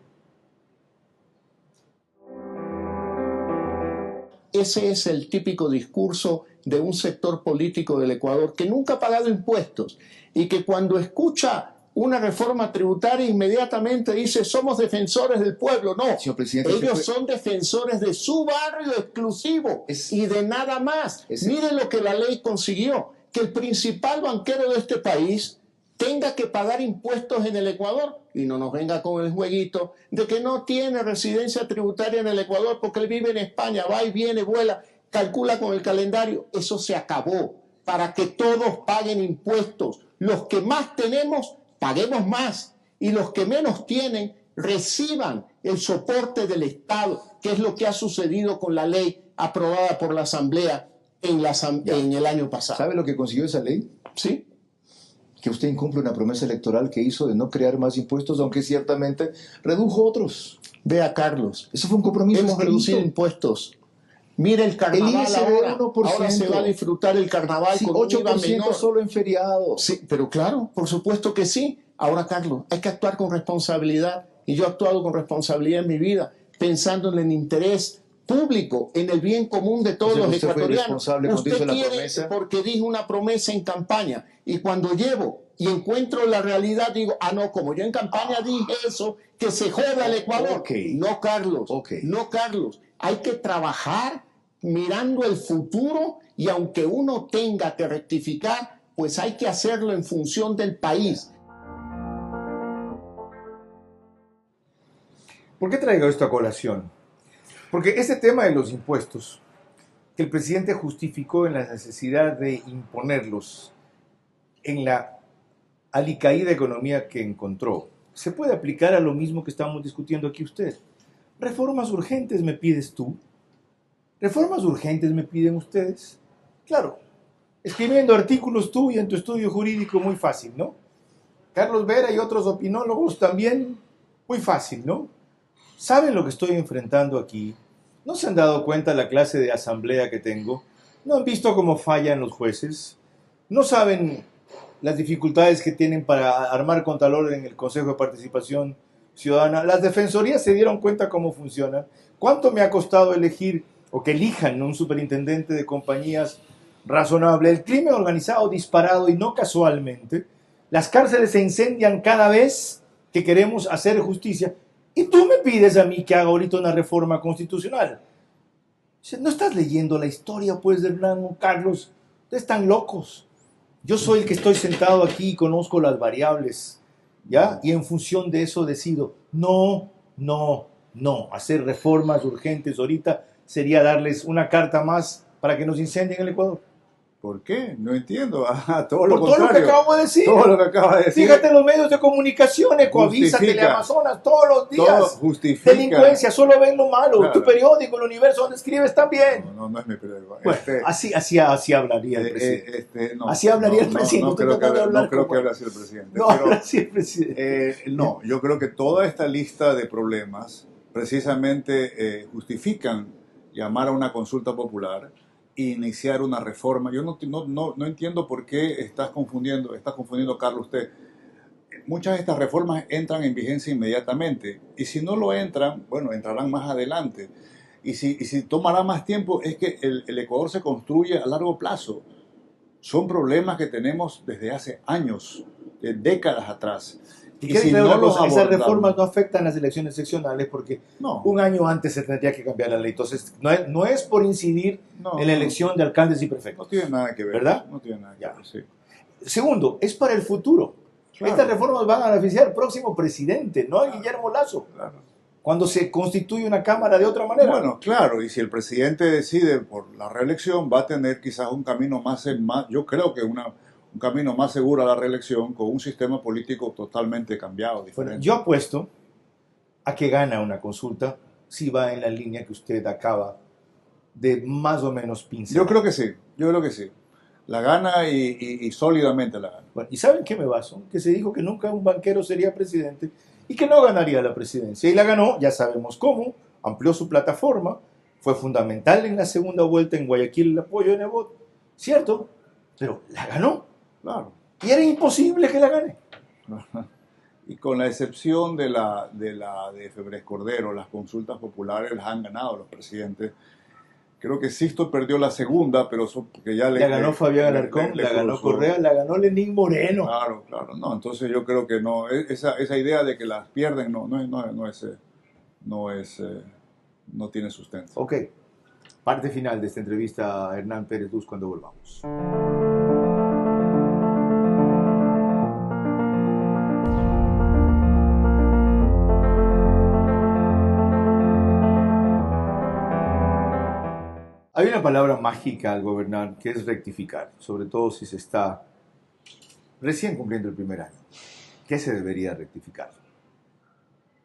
Ese es el típico discurso de un sector político del Ecuador que nunca ha pagado impuestos y que cuando escucha una reforma tributaria inmediatamente dice somos defensores del pueblo. No, señor presidente, ellos son defensores de su barrio exclusivo y de nada más. Miren lo que la ley consiguió, que el principal banquero de este país tenga que pagar impuestos en el Ecuador y no nos venga con el jueguito de que no tiene residencia tributaria en el Ecuador porque él vive en España, va y viene, vuela, calcula con el calendario. Eso se acabó para que todos paguen impuestos. Los que más tenemos, paguemos más, y los que menos tienen, reciban el soporte del Estado, que es lo que ha sucedido con la ley aprobada por la Asamblea en el año pasado. ¿Sabe lo que consiguió esa ley? Sí. Que usted incumple una promesa electoral que hizo de no crear más impuestos, aunque ciertamente redujo otros. Vea, Carlos, eso fue un compromiso. Hemos reducido impuestos. Mire el carnaval ahora se va a disfrutar el carnaval sí, con 8% un IVA menor. Solo en feriados. Sí, pero claro, por supuesto que sí. Ahora, Carlos, hay que actuar con responsabilidad. Y yo he actuado con responsabilidad en mi vida, pensando en el interés público, en el bien común de todos los ecuatorianos. Usted quiere porque dijo una promesa en campaña y cuando llevo y encuentro la realidad digo, no, como yo en campaña dije eso, que se joda el Ecuador. No, Carlos, no, Carlos. Hay que trabajar mirando el futuro y aunque uno tenga que rectificar, pues hay que hacerlo en función del país. ¿Por qué traigo esto a colación? Porque este tema de los impuestos, que el presidente justificó en la necesidad de imponerlos en la alicaída economía que encontró, se puede aplicar a lo mismo que estamos discutiendo aquí usted. ¿Reformas urgentes me pides tú? ¿Reformas urgentes me piden ustedes? Claro, escribiendo artículos tú y en tu estudio jurídico muy fácil, ¿no? Carlos Vera y otros opinólogos también muy fácil, ¿no? ¿Saben lo que estoy enfrentando aquí? ¿No se han dado cuenta de la clase de asamblea que tengo? ¿No han visto cómo fallan los jueces? ¿No saben las dificultades que tienen para armar contralor en el Consejo de Participación Ciudadana? Las defensorías se dieron cuenta cómo funciona. ¿Cuánto me ha costado elegir o que elijan un superintendente de compañías razonable? El crimen organizado disparado y no casualmente. Las cárceles se incendian cada vez que queremos hacer justicia. Y tú me pides a mí que haga ahorita una reforma constitucional. ¿No estás leyendo la historia, pues, de Hernán, Carlos? Ustedes están locos. Yo soy el que estoy sentado aquí y conozco las variables, ¿ya? Y en función de eso decido. No. Hacer reformas urgentes ahorita sería darles una carta más para que nos incendien el Ecuador. ¿Por qué? No entiendo. Todo lo Por todo lo que contrario. acabo de decir. Todo lo que acaba de decir. Fíjate los medios de comunicación, Ecoavisa, Justifica. Teleamazonas, todos los días. Todo justifica. Delincuencia, solo ven lo malo. Claro. Tu periódico, El Universo, donde escribes también. No es mi periódico. Bueno, así hablaría el presidente. Así hablaría el presidente. No creo que hable así el presidente. No habla así el presidente. No, yo creo que toda esta lista de problemas precisamente justifican llamar a una consulta popular e iniciar una reforma. Yo no entiendo por qué está confundiendo, Carlos, usted. Muchas de estas reformas entran en vigencia inmediatamente y si no lo entran, bueno, entrarán más adelante. Y si tomará más tiempo, es que el Ecuador se construye a largo plazo. Son problemas que tenemos desde hace años, de décadas atrás. Y si no esas reformas no afectan las elecciones seccionales porque un año antes se tendría que cambiar la ley. Entonces, no es por incidir en la elección de alcaldes y prefectos. No tiene nada que ver. ¿Verdad? No tiene nada que ver, sí. Segundo, es para el futuro. Claro. Estas reformas van a beneficiar al próximo presidente, no a Guillermo Lasso. Claro. Cuando se constituye una cámara de otra manera. Bueno, claro, y si el presidente decide por la reelección, va a tener quizás un camino más yo creo que un camino más seguro a la reelección con un sistema político totalmente cambiado, diferente. Bueno, yo apuesto a que gana una consulta si va en la línea que usted acaba de más o menos pincelar. Yo creo que sí. La gana y sólidamente la gana. Bueno, ¿y saben qué me baso? Que se dijo que nunca un banquero sería presidente y que no ganaría la presidencia. Y la ganó, ya sabemos cómo, amplió su plataforma, fue fundamental en la segunda vuelta en Guayaquil el apoyo de Nebot, ¿cierto? Pero la ganó. Claro. Y era imposible que la gane. Y con la excepción de Febres Cordero, las consultas populares las han ganado los presidentes. Creo que Sisto perdió la segunda, pero porque ya la ganó Fabián Alarcón, la ganó Correa, la ganó Lenín Moreno. Claro. No, entonces yo creo que no. Esa idea de que las pierden no tiene sustento. Ok. Parte final de esta entrevista a Hernán Pérez Luz cuando volvamos. Hay una palabra mágica al gobernar que es rectificar, sobre todo si se está recién cumpliendo el primer año. ¿Qué se debería rectificar?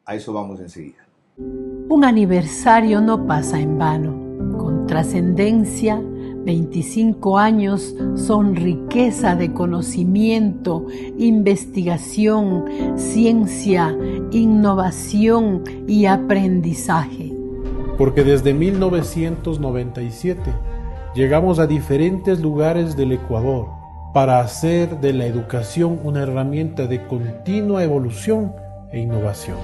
A eso vamos enseguida. Un aniversario no pasa en vano. Con trascendencia, 25 años son riqueza de conocimiento, investigación, ciencia, innovación y aprendizaje. Porque desde 1997 llegamos a diferentes lugares del Ecuador para hacer de la educación una herramienta de continua evolución e innovación.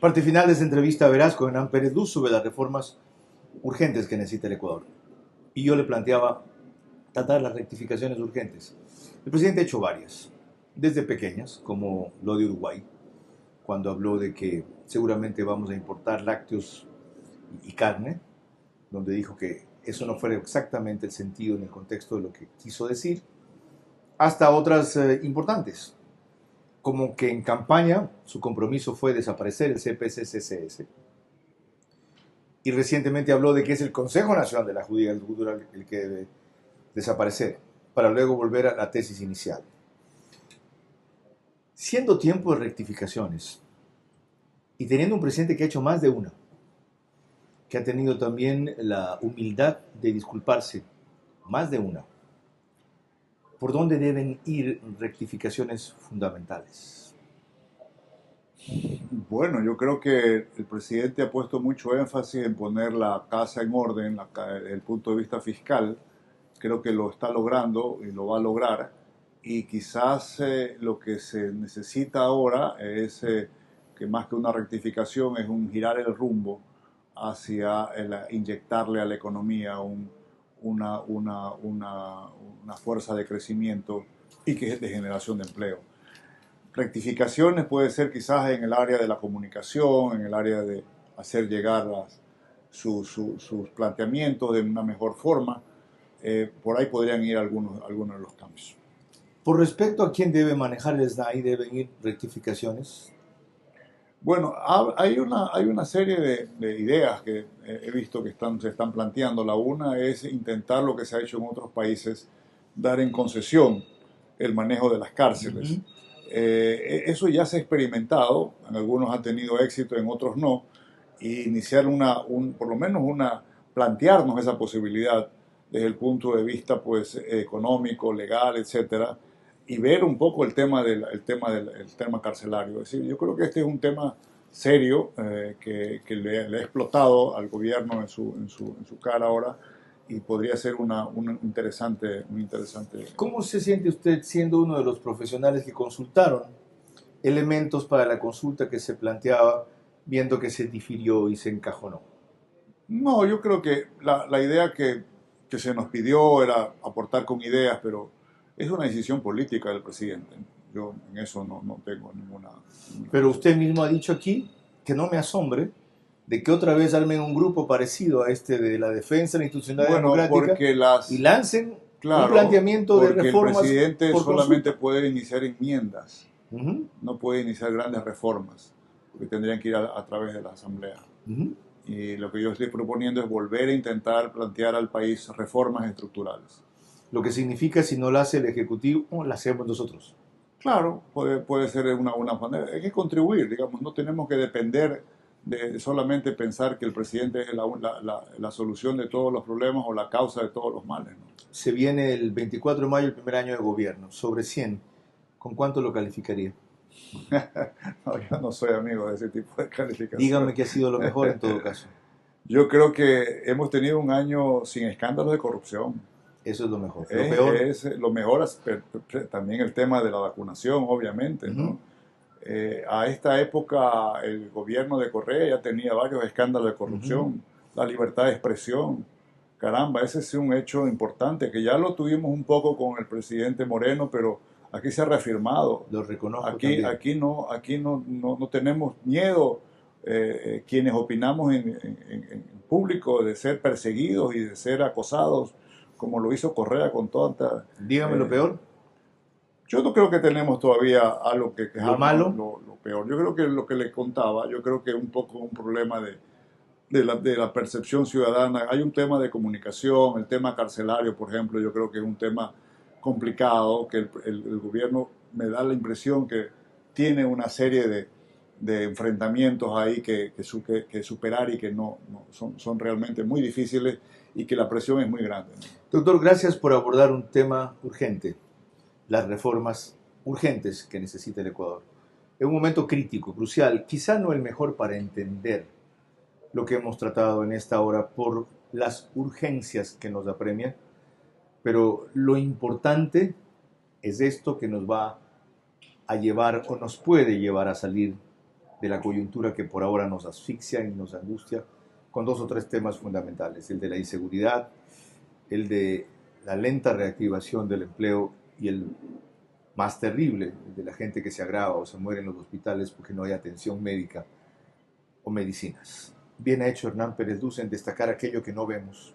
Parte final de esta entrevista verás con Hernán Pérez Luz sobre las reformas urgentes que necesita el Ecuador. Y yo le planteaba tratar las rectificaciones urgentes. El presidente ha hecho varias, desde pequeñas, como lo de Uruguay, cuando habló de que seguramente vamos a importar lácteos y carne, donde dijo que eso no fuera exactamente el sentido en el contexto de lo que quiso decir, hasta otras importantes, como que en campaña su compromiso fue desaparecer el CPC-CCS. Y recientemente habló de que es el Consejo Nacional de la Judicatura el que debe desaparecer, para luego volver a la tesis inicial. Siendo tiempo de rectificaciones, y teniendo un presidente que ha hecho más de una, que ha tenido también la humildad de disculparse, más de una, ¿por dónde deben ir rectificaciones fundamentales? Bueno, yo creo que el presidente ha puesto mucho énfasis en poner la casa en orden, desde el punto de vista fiscal. Creo que lo está logrando y lo va a lograr. Y quizás lo que se necesita ahora es que más que una rectificación es un girar el rumbo hacia inyectarle a la economía una fuerza de crecimiento y que es de generación de empleo. Rectificaciones puede ser quizás en el área de la comunicación, en el área de hacer llegar sus planteamientos de una mejor forma. Por ahí podrían ir algunos de los cambios. Por respecto a quién debe manejar el SNAI, ¿deben ir rectificaciones? Bueno, hay una serie de ideas que he visto que se están planteando. La una es intentar lo que se ha hecho en otros países, dar en concesión el manejo de las cárceles. Eso ya se ha experimentado, en algunos ha tenido éxito, en otros no, y iniciar por lo menos plantearnos esa posibilidad desde el punto de vista pues, económico, legal, etcétera, y ver un poco el tema carcelario. Es decir, yo creo que este es un tema serio que le ha explotado al gobierno en su cara ahora, y podría ser un interesante. ¿Cómo se siente usted siendo uno de los profesionales que consultaron elementos para la consulta que se planteaba, viendo que se difirió y se encajonó? No, yo creo que la idea que se nos pidió era aportar con ideas, pero es una decisión política del presidente. Yo en eso no tengo ninguna... Pero usted mismo ha dicho aquí, que no me asombre, de que otra vez armen un grupo parecido a este de la defensa de la institucionalidad democrática y lancen un planteamiento de reformas. Porque el presidente solamente puede iniciar enmiendas, no puede iniciar grandes reformas, porque tendrían que ir a través de la Asamblea. Y lo que yo estoy proponiendo es volver a intentar plantear al país reformas estructurales. Lo que significa, si no lo hace el Ejecutivo, lo hacemos nosotros. Claro, puede ser una manera. Hay que contribuir, digamos, no tenemos que depender de solamente pensar que el presidente es la solución de todos los problemas o la causa de todos los males, ¿no? Se viene el 24 de mayo el primer año de gobierno. Sobre 100, ¿con cuánto lo calificaría? No, yo no soy amigo de ese tipo de calificación. Dígame que ha sido lo mejor en todo caso. Yo creo que hemos tenido un año sin escándalos de corrupción. Eso es lo mejor. Lo peor es lo mejor, también el tema de la vacunación, obviamente, ¿no? A esta época el gobierno de Correa ya tenía varios escándalos de corrupción, la libertad de expresión. Caramba, ese es un hecho importante, que ya lo tuvimos un poco con el presidente Moreno, pero aquí se ha reafirmado. Lo reconozco. Aquí no tenemos miedo, quienes opinamos en público, de ser perseguidos y de ser acosados, como lo hizo Correa con tanta... Dígame lo peor. Yo no creo que tenemos todavía algo que quejarnos. ¿Lo malo? Lo peor. Yo creo que lo que le contaba, yo creo que es un poco un problema de la percepción ciudadana. Hay un tema de comunicación, el tema carcelario, por ejemplo, yo creo que es un tema complicado, que el gobierno me da la impresión que tiene una serie de enfrentamientos ahí que superar y que son realmente muy difíciles y que la presión es muy grande, ¿no? Doctor, gracias por abordar un tema urgente, las reformas urgentes que necesita el Ecuador. En un momento crítico, crucial, quizá no el mejor para entender lo que hemos tratado en esta hora por las urgencias que nos apremian, pero lo importante es esto que nos va a llevar o nos puede llevar a salir de la coyuntura que por ahora nos asfixia y nos angustia, con 2 o 3 temas fundamentales: el de la inseguridad, el de la lenta reactivación del empleo y el más terrible, el de la gente que se agrava o se muere en los hospitales porque no hay atención médica o medicinas. Bien ha hecho Hernán Pérez Duz en destacar aquello que no vemos,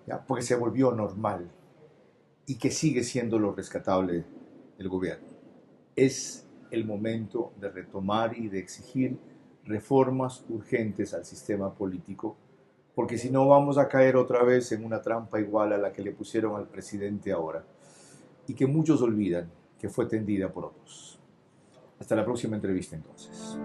¿ya? Porque se volvió normal y que sigue siendo lo rescatable del gobierno. Es el momento de retomar y de exigir reformas urgentes al sistema político, porque si no vamos a caer otra vez en una trampa igual a la que le pusieron al presidente ahora, y que muchos olvidan que fue tendida por otros. Hasta la próxima entrevista entonces.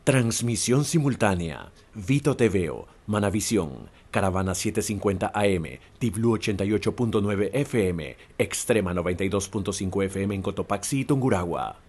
Transmisión simultánea, Vito TVO, Manavisión, Caravana 750 AM, Tiblu 88.9 FM, Extrema 92.5 FM en Cotopaxi y Tungurahua.